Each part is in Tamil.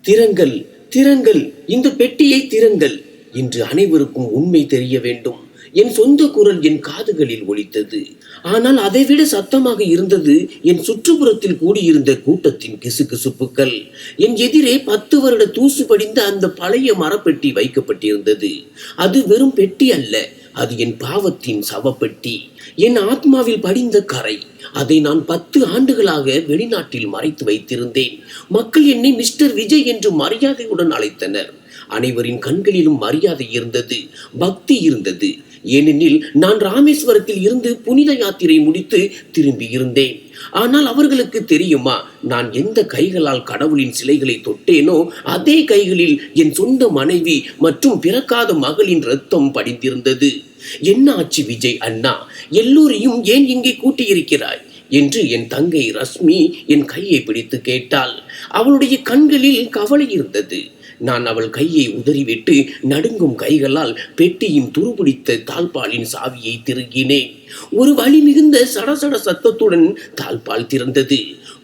திறங்கள், திறங்கள், இந்த பெட்டியை திறங்கள் என்று அனைவருக்கும் உண்மை தெரிய வேண்டும். என் சொந்த குரல் என் காதுகளில் ஒலித்தது. ஆனால் அதைவிட சத்தமாக இருந்தது என் சுற்றுப்புறத்தில் கூடியிருந்த கூட்டத்தின் கிசுகிசுப்புக்கள். என் எதிரே 10 வருட தூசு படிந்த அந்த பழைய மரப்பெட்டி வைக்கப்பட்டிருந்தது. அது வெறும் பெட்டி அல்ல, அது என் பாவத்தின் சவப்பெட்டி, என் ஆத்மாவில் படிந்த கரை. அதை நான் 10 ஆண்டுகளாக வெளிநாட்டில் மறைத்து வைத்திருந்தேன். மக்கள் என்னை மிஸ்டர் விஜய் என்று மரியாதையுடன் அழைத்தனர். அனைவரின் கண்களிலும் மரியாதை இருந்தது, பக்தி இருந்தது. ஏனெனில் நான் ராமேஸ்வரத்தில் இருந்து புனித யாத்திரை முடித்து திரும்பி இருந்தேன். ஆனால் அவர்களுக்கு தெரியுமா, நான் எந்த கைகளால் கடவுளின் சிலைகளை தொட்டேனோ அதே கைகளில் என் சொந்த மனைவி மற்றும் பிறக்காத மகளின் இரத்தம் படிந்திருந்தது. என்ன ஆச்சு விஜய் அண்ணா, எல்லோரையும் ஏன் இங்கே கூட்டியிருக்கிறாய் என்று என் தங்கை ரஷ்மி என் கையை பிடித்து கேட்டாள். அவளுடைய கண்களில் கவலை இருந்தது. நான் அவள் கையை உதறிவிட்டு நடுங்கும் கைகளால் பெட்டியின் துருபிடித்த தாழ்பாலின் சாவியை திருகினேன். ஒரு வலி மிகுந்த சடசட சத்தத்துடன் தாழ்பால் திறந்தது.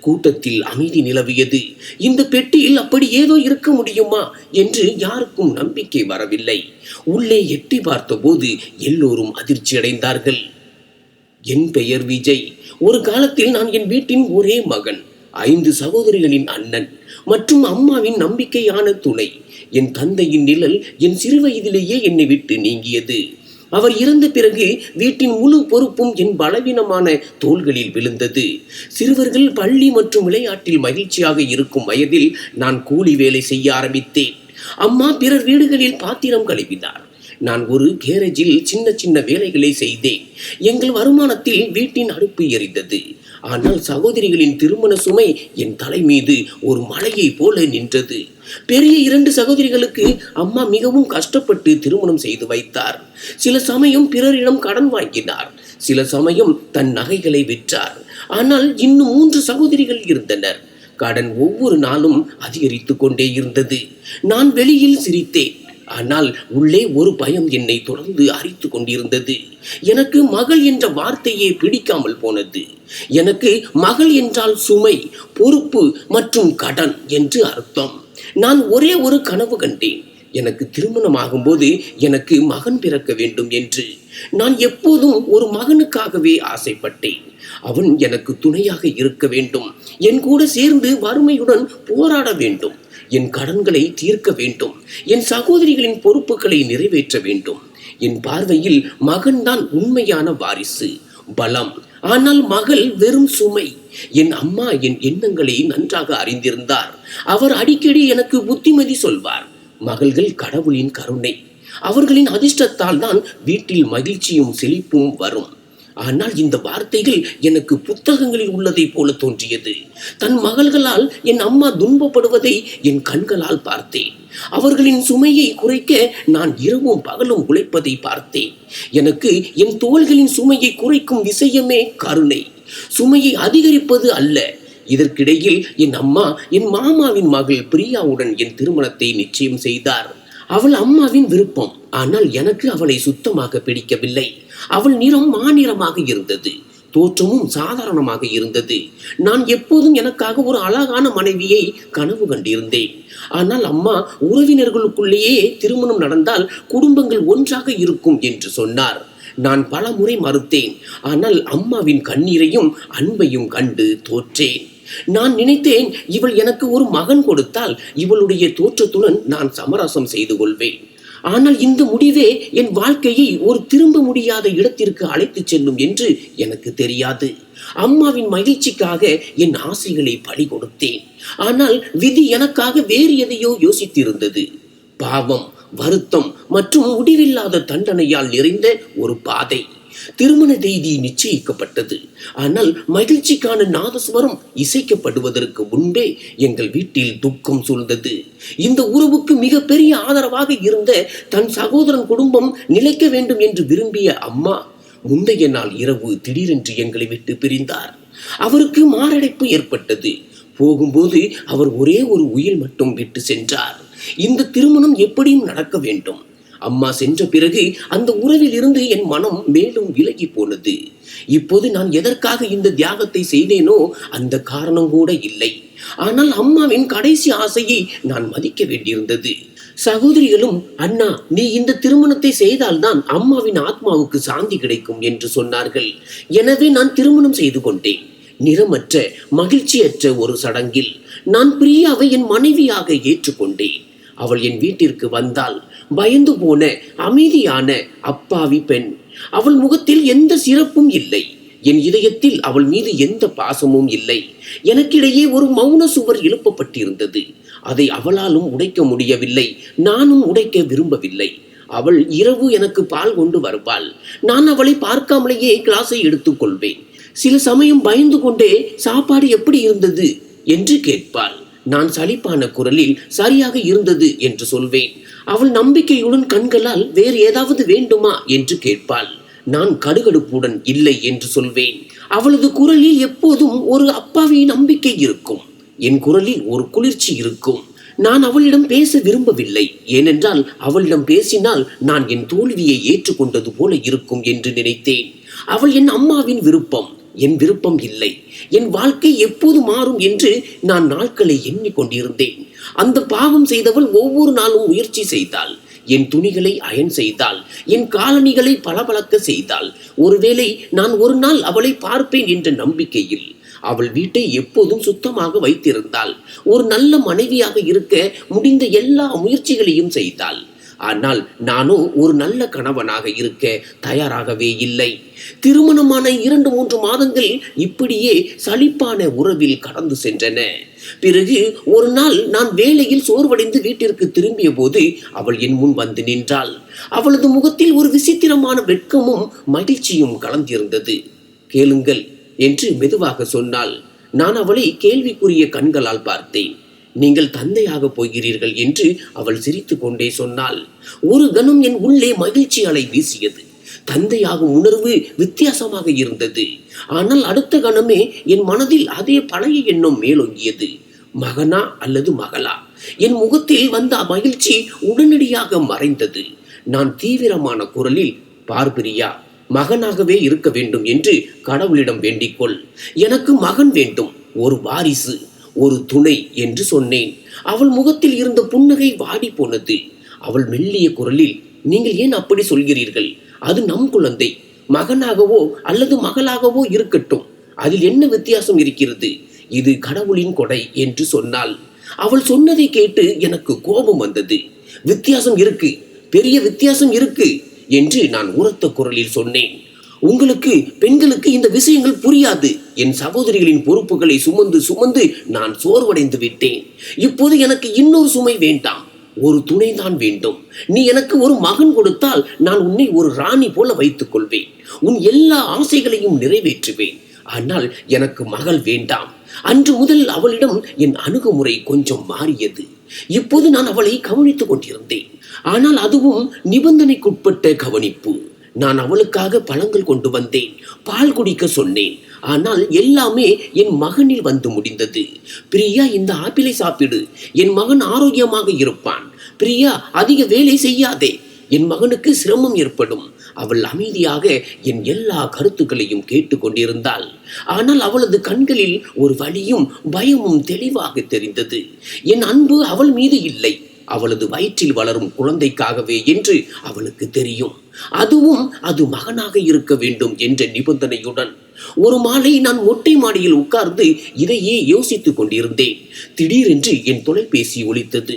கூட்டத்தில் அமைதி நிலவியது. இந்த பெட்டியில் அப்படி ஏதோ இருக்க முடியுமா என்று யாருக்கும் நம்பிக்கை வரவில்லை. உள்ளே எட்டி பார்த்தபோது எல்லோரும் அதிர்ச்சி அடைந்தார்கள். என் பெயர் விஜய். ஒரு காலத்தில் நான் என் வீட்டின் ஒரே மகன், 5 சகோதரிகளின் அண்ணன் மற்றும் அம்மாவின் நம்பிக்கையான துணை. என் தந்தையின் நிழல் என் சிறு வயதிலேயே என்னை விட்டு நீங்கியது. அவர் இறந்த பிறகு வீட்டின் முழு பொறுப்பும் என் பலவீனமான தோள்களில் விழுந்தது. சிறுவர்கள் பள்ளி மற்றும் விளையாட்டில் மகிழ்ச்சியாக இருக்கும் வயதில் நான் கூலி வேலை செய்ய ஆரம்பித்தேன். அம்மா பிறர் வீடுகளில் பாத்திரம் கழுவினார். நான் ஒரு கேரேஜில் சின்ன சின்ன வேலைகளை செய்தேன். எங்கள் வருமானத்தில் வீட்டின் அடுப்பு எரிந்தது. ஆனால் சகோதரிகளின் திருமண சுமை என் தலை மீது ஒரு மலையை போல நின்றது. பெரிய 2 சகோதரிகளுக்கு அம்மா மிகவும் கஷ்டப்பட்டு திருமணம் செய்து வைத்தார். சில சமயம் பிறரிடம் கடன் வாங்கினார், சில சமயம் தன் நகைகளை விற்றார். ஆனால் இன்னும் 3 சகோதரிகள் இருந்தனர். கடன் ஒவ்வொரு நாளும் அதிகரித்து கொண்டே இருந்தது. நான் வெளியில் சிரித்தேன், ஆனால் உள்ளே ஒரு பயம் என்னை தொடர்ந்து அரித்து கொண்டிருந்தது. எனக்கு மகள் என்ற வார்த்தையே பிடிக்காமல் போனது. எனக்கு மகள் என்றால் சுமை, பொறுப்பு மற்றும் கடன் என்று அர்த்தம். நான் ஒரே ஒரு கனவு கண்டேன். எனக்கு திருமணமாகும் போது எனக்கு மகன் பிறக்க வேண்டும் என்று. நான் எப்போதும் ஒரு மகனுக்காகவே ஆசைப்பட்டேன். அவன் எனக்கு துணையாக இருக்க வேண்டும், என் கூட சேர்ந்து வறுமையுடன் போராட வேண்டும், என் கடன்களை தீர்க்க வேண்டும், என் சகோதரிகளின் பொறுப்புகளை நிறைவேற்ற வேண்டும். என் பார்வையில் மகன்தான் உண்மையான வாரிசு, பலம். ஆனால் மகள் வெறும் சுமை. என் அம்மா என் எண்ணங்களை நன்றாக அறிந்திருந்தார். அவர் அடிக்கடி எனக்கு புத்திமதி சொல்வார். மகள்கள் கடவுளின் கருணை, அவர்களின் அதிர்ஷ்டத்தால் தான் வீட்டில் மகிழ்ச்சியும் செழிப்பும் வரும். ஆனால் இந்த வார்த்தைகள் எனக்கு புத்தகங்களில் உள்ளதை போல தோன்றியது. தன் மகள்களால் என் அம்மா துன்பப்படுவதை என் கண்களால் பார்த்தேன். அவர்களின் சுமையை குறைக்க நான் இரவும் பகலும் உழைப்பதை பார்த்தேன். எனக்கு என் தோள்களின் சுமையை குறைக்கும் விஷயமே கருணை, சுமையை அதிகரிப்பது அல்ல. இதற்கிடையில் என் அம்மா என் மாமாவின் மகள் பிரியாவுடன் என் திருமணத்தை நிச்சயம் செய்தார். அவள் அம்மாவின் விருப்பம். ஆனால் எனக்கு அவளை சுத்தமாக பிடிக்கவில்லை. அவள் நிறம் மாநிறமாக இருந்தது, தோற்றமும் சாதாரணமாக இருந்தது. நான் எப்போதும் எனக்காக ஒரு அழகான மனைவியை கனவு கண்டிருந்தேன். ஆனால் அம்மா உறவினர்களுக்குள்ளேயே திருமணம் நடந்தால் குடும்பங்கள் ஒன்றாக இருக்கும் என்று சொன்னார். நான் பல முறை மறுத்தேன். ஆனால் அம்மாவின் கண்ணீரையும் அன்பையும் கண்டு தோற்றேன். நான் நினைத்தேன், இவள் எனக்கு ஒரு மகன் கொடுத்தால் இவளுடைய தோற்றத்துடன் நான் சமரசம் செய்து கொள்வேன். ஆனால் இந்த முடிவே என் வாழ்க்கையை ஒரு திரும்ப முடியாத இடத்திற்கு அழைத்து செல்லும் என்று எனக்கு தெரியாது. அம்மாவின் மகிழ்ச்சிக்காக என் ஆசைகளை பலி கொடுத்தேன். ஆனால் விதி எனக்காக வேறு எதையோ யோசித்திருந்தது. பாவம், வருத்தம் மற்றும் முடிவில்லாத தண்டனையால் நிறைந்த ஒரு பாதை. திருமண தேதி நிச்சயிக்கப்பட்டது. ஆனால் மகிழ்ச்சிக்கான நாதஸ்வரம் இசைக்கப்படுவதற்கு முன்பே எங்கள் வீட்டில் துக்கம் சூழ்ந்தது. இந்த உறவுக்கு மிகப்பெரிய ஆதரவாக இருந்த தன் சகோதரன் குடும்பம் நிலைக்க வேண்டும் என்று விரும்பிய அம்மா முந்தைய நாள் இரவு திடீரென்று எங்களை விட்டு பிரிந்தார். அவருக்கு மாரடைப்பு ஏற்பட்டது. போகும்போது அவர் ஒரே ஒரு உயில் மட்டும் விட்டு சென்றார். இந்த திருமணம் எப்படியும் நடக்க வேண்டும். அம்மா சென்ற பிறகு அந்த உறவில் இருந்து என் மனம் மேலும் விலகி போனது. இப்போது நான் எதற்காக இந்த தியாகத்தை செய்தேனோ அந்த காரணம் கூட இல்லை. ஆனால் அம்மாவின் கடைசி ஆசையை நான் மதிக்க வேண்டியிருந்தது. சகோதரிகளும், அண்ணா, நீ இந்த திருமணத்தை செய்தால்தான் அம்மாவின் ஆத்மாவுக்கு சாந்தி கிடைக்கும் என்று சொன்னார்கள். எனவே நான் திருமணம் செய்து கொண்டேன். நிறமற்ற மகிழ்ச்சியற்ற ஒரு சடங்கில் நான் பிரியாவை என் மனைவியாக ஏற்றுக்கொண்டேன். அவள் என் வீட்டிற்கு வந்தால் பயந்து போன அமைதியான அப்பாவி பெண். அவள் முகத்தில் எந்த சிறப்பும் இல்லை. என் இதயத்தில் அவள் மீது எந்த பாசமும் இல்லை. எனக்கிடையே ஒரு மௌன சுவர் எழுப்பப்பட்டிருந்தது. அதை அவளாலும் உடைக்க முடியவில்லை. நானும் உடைக்க விரும்பவில்லை. அவள் இரவு எனக்கு பால் கொண்டு வருவாள். நான் அவளை பார்க்காமலேயே கிளாஸை எடுத்துக்கொள்வேன். சில சமயம் பயந்து கொண்டே சாப்பாடு எப்படி இருந்தது என்று கேட்பாள். நான் சலிப்பான குரலில் சரியாக இருந்தது என்று சொல்வேன். அவள் நம்பிக்கையுடன் கண்களால் வேறு ஏதாவது வேண்டுமா என்று கேட்பாள். நான் கடுகடுப்புடன் இல்லை என்று சொல்வேன். அவளது குரலில் எப்போதும் ஒரு அப்பாவி நம்பிக்கை இருக்கும். என் குரலில் ஒரு குளிர்ச்சி இருக்கும். நான் அவளிடம் பேச விரும்பவில்லை. ஏனென்றால் அவளிடம் பேசினால் நான் என் தோல்வியை ஏற்றுக்கொண்டது போல இருக்கும் என்று நினைத்தேன். அவள் என் அம்மாவின் விருப்பம், என் விருப்பம் இல்லை. என் வாழ்க்கை எப்போது மாறும் என்று நான் நாட்களை எண்ணிக்கொண்டிருந்தேன். அந்த பாவம் செய்தவள் ஒவ்வொரு நாளும் முயற்சி செய்தாள். என் துணிகளை அயன் செய்தாள். என் காலணிகளை பளபளக்க செய்தாள். ஒருவேளை நான் ஒரு நாள் அவளை பார்ப்பேன் என்ற நம்பிக்கையில் அவள் வீட்டை எப்போதும் சுத்தமாக வைத்திருந்தாள். ஒரு நல்ல மனைவியாக இருக்க முடிந்த எல்லா முயற்சிகளையும் செய்தாள். ஆனால் நானோ ஒரு நல்ல கணவனாக இருக்க தயாராகவே இல்லை. திருமணமான 2-3 மாதங்கள் இப்படியே சலிப்பான உறவில் கடந்து சென்றன. பிறகு ஒரு நாள் நான் வேலையில் சோர்வடைந்து வீட்டிற்கு திரும்பிய போது அவள் என் முன் வந்து நின்றாள். அவளது முகத்தில் ஒரு விசித்திரமான வெட்கமும் மகிழ்ச்சியும் கலந்திருந்தது. கேளுங்கள் என்று மெதுவாக சொன்னாள். நான் அவளை கேள்விக்குரிய கண்களால் பார்த்தேன். நீங்கள் தந்தையாக போகிறீர்கள் என்று அவள் சிரித்து கொண்டே சொன்னாள். ஒரு கணம் என் உள்ளே மகிழ்ச்சி அலை வீசியது. தந்தையாகும் உணர்வு வித்தியாசமாக இருந்தது. ஆனால் அடுத்த கணமே என் மனதில் அதே பழைய எண்ணம் மேலோங்கியது. மகனா அல்லது மகளா? என் முகத்தில் வந்த மகிழ்ச்சி உடனடியாக மறைந்தது. நான் தீவிரமான குரலில், பார்பிரியா, மகனாகவே இருக்க வேண்டும் என்று கடவுளிடம் வேண்டிக்கொள். எனக்கு மகன் வேண்டும், ஒரு வாரிசு, ஒரு துணை என்று சொன்னேன். அவள் முகத்தில் இருந்த புன்னகை வாடி போனது. அவள் மெல்லிய குரலில், நீங்கள் ஏன் அப்படி சொல்கிறீர்கள்? அது நம் குழந்தை. மகனாகவோ அல்லது மகளாகவோ இருக்கட்டும், அதில் என்ன வித்தியாசம் இருக்கிறது? இது கடவுளின் கொடை என்று சொன்னாள். அவள் சொன்னதை கேட்டு எனக்கு கோபம் வந்தது. வித்தியாசம் இருக்கு, பெரிய வித்தியாசம் இருக்கு என்று நான் உரத்த குரலில் சொன்னேன். உங்களுக்கு பெண்களுக்கு இந்த விஷயங்கள் புரியாது. என் சகோதரிகளின் பொறுப்புகளை சுமந்து சுமந்து நான் சோர்வடைந்து விட்டேன். இப்போது எனக்கு இன்னொரு சுமை வேண்டாம், ஒரு துணைதான் வேண்டும். நீ எனக்கு ஒரு மகன் கொடுத்தால் நான் உன்னை ஒரு ராணி போல வைத்துக் கொள்வேன். உன் எல்லா ஆசைகளையும் நிறைவேற்றுவேன். ஆனால் எனக்கு மகள் வேண்டாம். அன்று முதல் அவளிடம் என் அணுகுமுறை கொஞ்சம் மாறியது. இப்போது நான் அவளை கவனித்துக் கொண்டிருந்தேன். ஆனால் அதுவும் நிபந்தனைக்குட்பட்ட கவனிப்பு. நான் அவளுக்காக பழங்கள் கொண்டு வந்தேன், பால் குடிக்க சொன்னேன். ஆனால் எல்லாமே என் மகனில் வந்து முடிந்தது. பிரியா, இந்த ஆப்பிளை சாப்பிடு, என் மகன் ஆரோக்கியமாக இருப்பான். பிரியா, அதிக வேலை செய்யாதே, என் மகனுக்கு சிரமம் ஏற்படும். அவள் அமைதியாக என் எல்லா கருத்துக்களையும் கேட்டுக்கொண்டிருந்தாள். ஆனால் அவளது கண்களில் ஒரு வலியும் பயமும் தெளிவாக தெரிந்தது. என் அன்பு அவள் மீது இல்லை, அவளது வயிற்றில் வளரும் குழந்தைக்காகவே என்று அவளுக்கு தெரியும். அதுவும் அது மகனாக இருக்க வேண்டும் என்ற நிபந்தனையுடன். ஒரு மாலை நான் மொட்டை மாடியில் உட்கார்ந்து இதையே யோசித்துக் கொண்டிருந்தேன். திடீரென்று என் தொலைபேசி ஒலித்தது.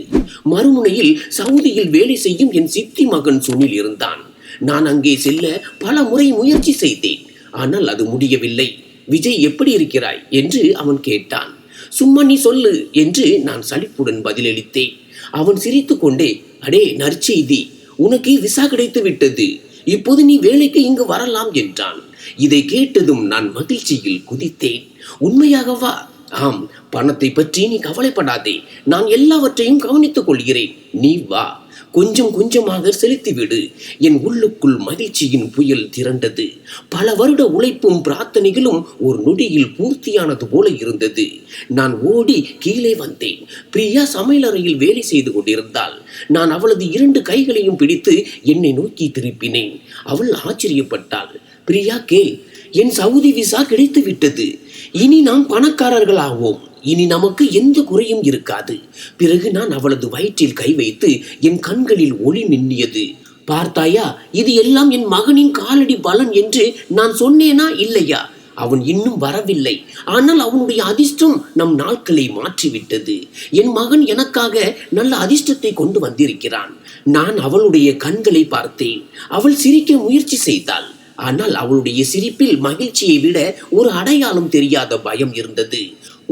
மறுமுனையில் சவுதியில் வேலை செய்யும் என் சித்தி மகன் சுனில் இருந்தான். நான் அங்கே செல்ல பல முறை முயற்சி செய்தேன். ஆனால் அது முடியவில்லை. விஜய், எப்படி இருக்கிறாய் என்று அவன் கேட்டான். சும்மா நீ சொல்லு என்று நான் சலிப்புடன் பதிலளித்தேன். அவன் சிரித்து கொண்டே, அடே நற்செய்தி, உனக்கு விசா கிடைத்து விட்டது, இப்போது நீ வேலைக்கு இங்கு வரலாம் என்றான். இதை கேட்டதும் நான் மகிழ்ச்சியில் குதித்தேன். உண்மையாகவா? ஆம், பணத்தை பற்றி நீ கவலைப்படாதே, நான் எல்லாவற்றையும் கவனித்துக் கொள்கிறேன், நீ வா, கொஞ்சம் கொஞ்சமாக செலுத்திவிடு. என் உள்ளுக்குள் மகிழ்ச்சியின் புயல் திரண்டது. பல வருட உழைப்பும் பிரார்த்தனைகளும் ஒரு நொடியில் பூர்த்தியானது போல இருந்தது. நான் ஓடி கீழே வந்தேன். பிரியா சமையலறையில் வேலை செய்து கொண்டிருந்தாள். நான் அவளது 2 கைகளையும் பிடித்து என்னை நோக்கி திருப்பினேன். அவள் ஆச்சரியப்பட்டாள். பிரியா, கேள், என் சவுதி விசா கிடைத்து விட்டது. இனி நாம் பணக்காரர்கள் ஆவோம். இனி நமக்கு எந்த குறையும் இருக்காது. பிறகு நான் அவளது வயிற்றில் கை வைத்து என் கண்களில் ஒளி மின்னியது. பார்த்தாயா, இது எல்லாம் என் மகனின் காலடி பலன் என்று நான் சொன்னேனா இல்லையா? அவன் இன்னும் வரவில்லை. ஆனால் அவனுடைய அதிர்ஷ்டம் நம் நாட்களை மாற்றிவிட்டது. என் மகன் எனக்காக நல்ல அதிர்ஷ்டத்தை கொண்டு வந்திருக்கிறான். நான் அவளுடைய கண்களை பார்த்தேன். அவள் சிரிக்க முயற்சி செய்தாள். ஆனால் அவளுடைய சிரிப்பில் மகிழ்ச்சியை விட ஒரு அடையாளம் தெரியாத பயம் இருந்தது.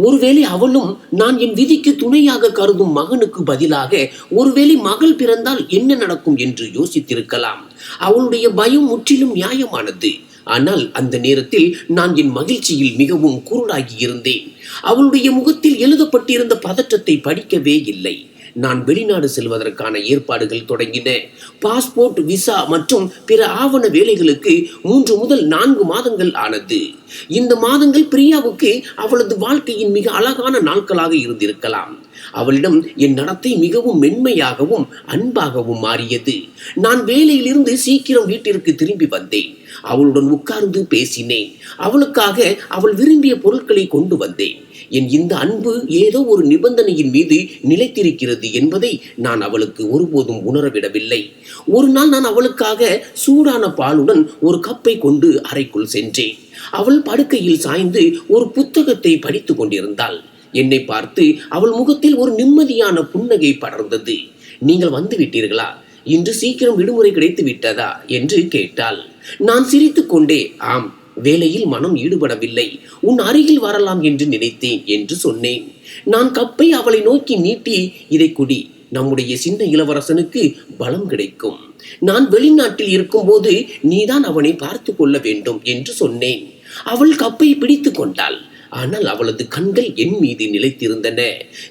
ஒருவேளை அவளும் நான் என் விதிக்கு துணையாக கருதும் மகனுக்கு பதிலாக ஒருவேளை மகள் பிறந்தால் என்ன நடக்கும் என்று யோசித்திருக்கலாம். அவளுடைய பயம் முற்றிலும் நியாயமானது. ஆனால் அந்த நேரத்தில் நான் என் மகிழ்ச்சியில் மிகவும் குருடாகி இருந்தேன். அவளுடைய முகத்தில் எழுதப்பட்டிருந்த பதற்றத்தை படிக்கவே இல்லை. நான் வெளிநாடு செல்வதற்கான ஏற்பாடுகள் தொடங்கின. பாஸ்போர்ட், விசா மற்றும் பிற ஆவண வேலைகளுக்கு 3 முதல் 4 மாதங்கள் ஆனது. இந்த மாதங்கள் பிரியாவுக்கு அவளது வாழ்க்கையின் மிக அழகான நாட்களாக இருந்திருக்கலாம். அவளிடம் என் நடத்தை மிகவும் மென்மையாகவும் அன்பாகவும் மாறியது. நான் வேலையிலிருந்து சீக்கிரம் வீட்டிற்கு திரும்பி வந்தேன். அவளுடன் உட்கார்ந்து பேசினேன். அவளுக்காக அவள் விரும்பிய பொருட்களை கொண்டு வந்தேன். என் இந்த அன்பு ஏதோ ஒரு நிபந்தனையின் மீது நிலைத்திருக்கிறது என்பதை நான் அவளுக்கு ஒருபோதும் உணரவிடவில்லை. ஒரு நாள் நான் அவளுக்காக சூடான பாலுடன் ஒரு கப்பை கொண்டு அறைக்குள் சென்றேன். அவள் படுக்கையில் சாய்ந்து ஒரு புத்தகத்தை படித்துக் கொண்டிருந்தாள். என்னை பார்த்து அவள் முகத்தில் ஒரு நிம்மதியான புன்னகை படர்ந்தது. நீங்கள் வந்து விட்டீர்களா? இன்று சீக்கிரம் விடுமுறை கிடைத்து விட்டதா என்று கேட்டாள். நான் சிரித்துக் கொண்டே, ஆம், வேலையில் மனம் ஈடுபடவில்லை. உன் அருகில் வரலாம் என்று நினைத்தேன் என்று சொன்னேன். நான் கப்பை அவளை நோக்கி நீட்டி, இதை குடி, நம்முடைய சின்ன இளவரசனுக்கு பலம் கிடைக்கும். நான் வெளிநாட்டில் இருக்கும்போது நீதான் அவனை பார்த்து கொள்ள வேண்டும் என்று சொன்னேன். அவள் கப்பை பிடித்து கொண்டாள். ஆனால் அவளது கண்கள் என் மீது நிலைத்திருந்தன.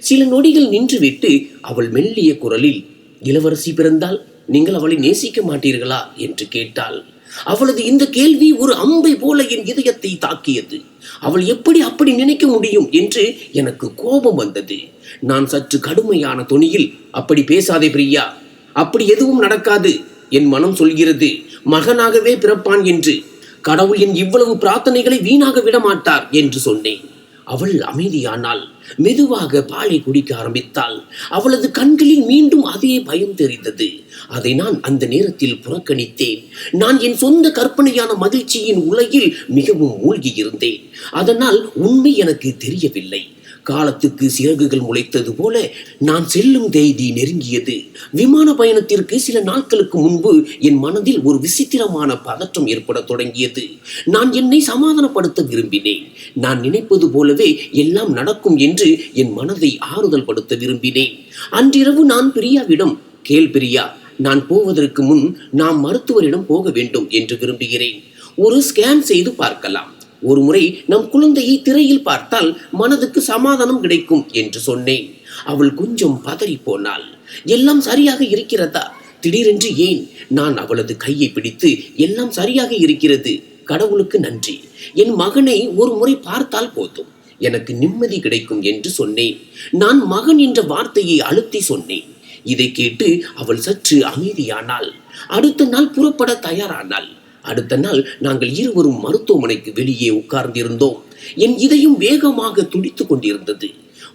சில நொடிகள் நின்றுவிட்டு அவள் மெல்லிய குரலில், இளவரசி பிறந்தால் நீங்கள் அவளை நேசிக்க மாட்டீர்களா என்று கேட்டாள். அவளது இந்த கேள்வி ஒரு அம்பை போல என் இதயத்தை தாக்கியது. அவள் எப்படி அப்படி நினைக்க முடியும் என்று எனக்கு கோபம் வந்தது. நான் சற்று கடுமையான தொனியில், அப்படி பேசாதே பிரியா, அப்படி எதுவும் நடக்காது. என் மனம் சொல்கிறது மகனாகவே பிறப்பான் என்று. கடவுள் என் இவ்வளவு பிரார்த்தனைகளை வீணாக விடமாட்டார் என்று சொன்னேன். அவள் அமைதியானாள். மெதுவாக பாலை குடிக்க ஆரம்பித்தாள். அவளது கண்களில் மீண்டும் அதே பயம் தெரிந்தது. அதை நான் அந்த நேரத்தில் புறக்கணித்தேன். நான் என் சொந்த கற்பனையான மகிழ்ச்சியின் உலகில் மிகவும் மூழ்கி இருந்தேன். அதனால் உண்மை எனக்கு தெரியவில்லை. காலத்துக்கு சிறகுகள் முளைத்தது போல நான் செல்லும் தேதி நெருங்கியது. விமான பயணத்திற்கு சில நாட்களுக்கு முன்பு என் மனதில் ஒரு விசித்திரமான பதற்றம் ஏற்பட தொடங்கியது. நான் என்னை சமாதானப்படுத்த விரும்பினேன். நான் நினைப்பது போலவே எல்லாம் நடக்கும் என்று என் மனதை ஆறுதல் படுத்த விரும்பினேன். அன்றிரவு நான் பிரியாவிடம், கேள் பிரியா, நான் போவதற்கு முன் நாம் மருத்துவரிடம் போக வேண்டும் என்று விரும்புகிறேன். ஒரு ஸ்கேன் செய்து பார்க்கலாம். ஒரு முறை நம் குழந்தையை திரையில் பார்த்தால் மனதுக்கு சமாதானம் கிடைக்கும் என்று சொன்னேன். அவள் கொஞ்சம் பதறி போனாள். எல்லாம் சரியாக இருக்கிறதா? திடீரென்று ஏன்? நான் அவளது கையை பிடித்து, எல்லாம் சரியாக இருக்கிறது, கடவுளுக்கு நன்றி. என் மகனை ஒரு முறை பார்த்தால் போதும், எனக்கு நிம்மதி கிடைக்கும் என்று சொன்னேன். நான் மகன் என்ற வார்த்தையை அழுத்தி சொன்னேன். இதை கேட்டு அவள் சற்று அமைதியானாள். அடுத்த நாள் புறப்பட தயாரானாள். அடுத்த நாள் நாங்கள் இருவரும் மருத்துவமனைக்கு வெளியே உட்கார்ந்திருந்தோம். என் இதயம் வேகமாக துடித்துக் கொண்டிருந்தது.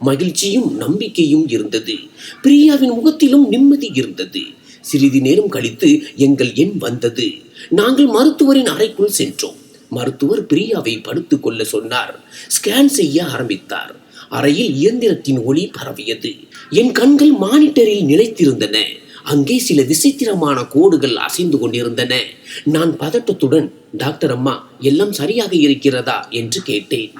மகிழ்ச்சியும் நம்பிக்கையும் இருந்தது. பிரியாவின் முகத்திலும் நிம்மதி இருந்தது. சிறிது நேரம் கழித்து எங்கள் எண் வந்தது. நாங்கள் மருத்துவரின் அறைக்குள் சென்றோம். மருத்துவர் பிரியாவை படுத்துக் கொள்ள சொன்னார். ஸ்கேன் செய்ய ஆரம்பித்தார். அறையில் இயந்திரத்தின் ஒளி பரவியது. என் கண்கள் மானிட்டரில் நிலைத்திருந்தன. அங்கே சில விசித்திரமான கோடுகள் அசைந்து கொண்டிருந்தன. நான் பதட்டத்துடன், டாக்டர் அம்மா, எல்லாம் சரியாக இருக்கிறதா என்று கேட்டேன்.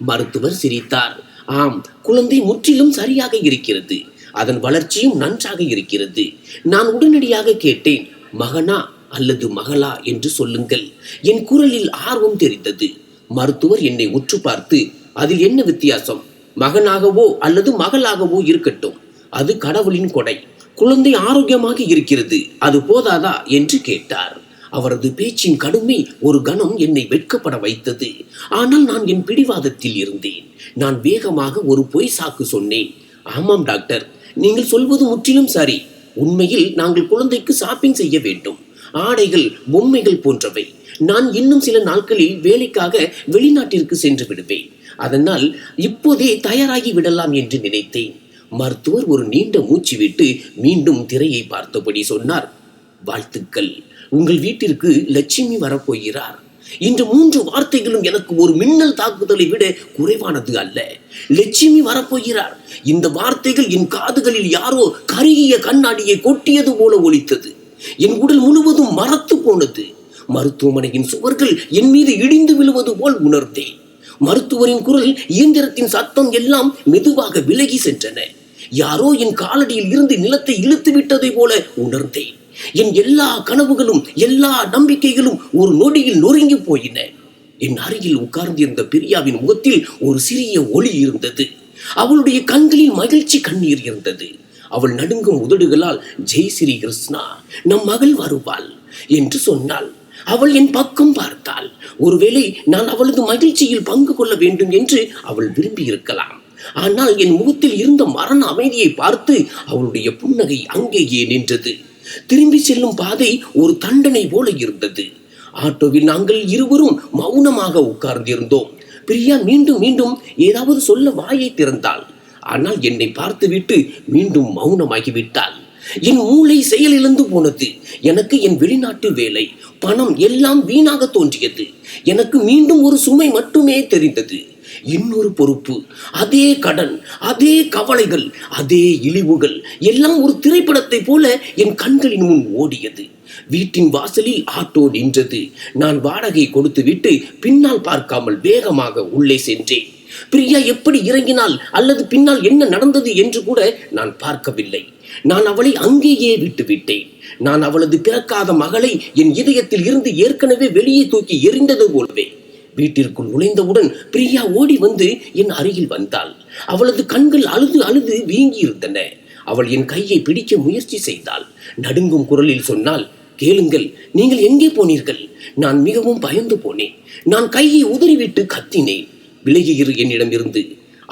மருத்துவர் சிரித்தார். ஆம், குழந்தை முற்றிலும் சரியாக இருக்கிறது. அதன் வளர்ச்சியும் நன்றாக இருக்கிறது. நான் உடனடியாக கேட்டேன், மகனா அல்லது மகளா என்று சொல்லுங்கள். என் குரலில் ஆர்வம் தெரிந்தது. மருத்துவர் என்னை உற்று பார்த்து, அதில் என்ன வித்தியாசம்? மகனாகவோ அல்லது மகளாகவோ இருக்கட்டும், அது கடவுளின் கொடை. குழந்தை ஆரோக்கியமாக இருக்கிறது, அது போதாதா என்று கேட்டார். அவரது பேச்சின் கடுமை ஒரு கணம் என்னை வெட்கப்பட வைத்தது. ஆனால் நான் என் பிடிவாதத்தில் இருந்தேன். நான் வேகமாக ஒரு பொய் சாக்கு சொன்னேன். ஆமாம் டாக்டர், நீங்கள் சொல்வது முற்றிலும் சரி. உண்மையில் நாங்கள் குழந்தைக்கு ஷாப்பிங் செய்ய வேண்டும். ஆடைகள், பொம்மைகள் போன்றவை. நான் இன்னும் சில நாட்களில் வேலைக்காக வெளிநாட்டிற்கு சென்று விடுவேன். அதனால் இப்போதே தயாராகி விடலாம் என்று நினைத்தேன். மருத்துவர் ஒரு நீண்ட மூச்சு விட்டு மீண்டும் திரையை பார்த்தபடி சொன்னார், வாழ்த்துக்கள், உங்கள் வீட்டிற்கு லட்சுமி வரப்போகிறார். இந்த 3 வார்த்தைகளும் எனக்கு ஒரு மின்னல் தாக்குதலை விட குறைவானது அல்ல. லட்சுமி வரப்போகிறார். இந்த வார்த்தைகள் என் காதுகளில் யாரோ கருகிய கண்ணாடியை கொட்டியது போல ஒலித்தது. என் உடல் முழுவதும் மரத்து போனது. மருத்துவமனையின் சுவர்கள் என் மீது இடிந்து விழுவது போல் உணர்ந்தேன். மருத்துவரின் குரல், இயந்திரத்தின் சத்தம் எல்லாம் மெதுவாக விலகி சென்றன. யாரோ என் காலடியில் இருந்து நிலத்தை இழுத்து விட்டதை போல உணர்ந்தேன். என் எல்லா கனவுகளும் எல்லா நம்பிக்கைகளும் ஒரு நொடியில் நொறுங்கி போயின. என் அருகில் உட்கார்ந்திருந்த பிரியாவின் முகத்தில் ஒரு சிறிய ஒளி இருந்தது. அவளுடைய கண்களில் மகிழ்ச்சி கண்ணீர் இருந்தது. அவள் நடுங்கும் உதடுகளால், ஜெய் ஸ்ரீ கிருஷ்ணா, நம் மகள் வருவாள் என்று சொன்னாள். அவள் என் பக்கம் பார்த்தாள். ஒருவேளை நான் அவளது மகிழ்ச்சியில் பங்கு கொள்ள வேண்டும் என்று அவள் விரும்பி இருக்கலாம். ஆனால் என் முகத்தில் இருந்த மரண அமைதியை பார்த்து அவளுடைய புன்னகை அங்கேயே நின்றது. திரும்பி செல்லும் பாதை ஒரு தண்டனை போல இருந்தது. ஆட்டோவில் நாங்கள் இருவரும் மௌனமாக உட்கார்ந்திருந்தோம். பிரியா மீண்டும் மீண்டும் ஏதாவது சொல்ல வாயை திறந்தாள். ஆனால் என்னை பார்த்துவிட்டு மீண்டும் மௌனமாகிவிட்டாள். என் மூளை செயலிழந்து போனது. எனக்கு என் வெளிநாட்டு வேலை, பணம் எல்லாம் வீணாக தோன்றியது. எனக்கு மீண்டும் ஒரு சுமை மட்டுமே தெரிந்தது. இன்னொரு பொறுப்பு, அதே கடன், அதே கவலைகள், அதே இழிவுகள் எல்லாம் ஒரு திரைப்படத்தை போல என் கண்களின் முன் ஓடியது. வீட்டின் வாசலில் ஆட்டோ நின்றது. நான் வாடகை கொடுத்துவிட்டு பின்னால் பார்க்காமல் வேகமாக உள்ளே சென்றேன். பிரியா எப்படி இறங்கினாள் அல்லது பின்னால் என்ன நடந்தது என்று கூட நான் பார்க்கவில்லை. நான் அவளை அங்கேயே விட்டுவிட்டேன். நான் அவளது பிறக்காத மகளை என் இதயத்தில் இருந்து ஏற்கனவே வெளியே தூக்கி எறிந்தது போலவே. வீட்டிற்குள் நுழைந்தவுடன் பிரியா ஓடி வந்து என் அருகில் வந்தாள். அவளது கண்கள் அழுது அழுது வீங்கி இருந்தன. அவள் என் கையை பிடிக்க முயற்சி செய்தாள். நடுங்கும் குரலில் சொன்னாள், கேளுங்கள், நீங்கள் எங்கே போனீர்கள்? நான் மிகவும் பயந்து போனேன். நான் கையை உதறிவிட்டு கத்தினேன். விலகியிரு என்னிடமிருந்து.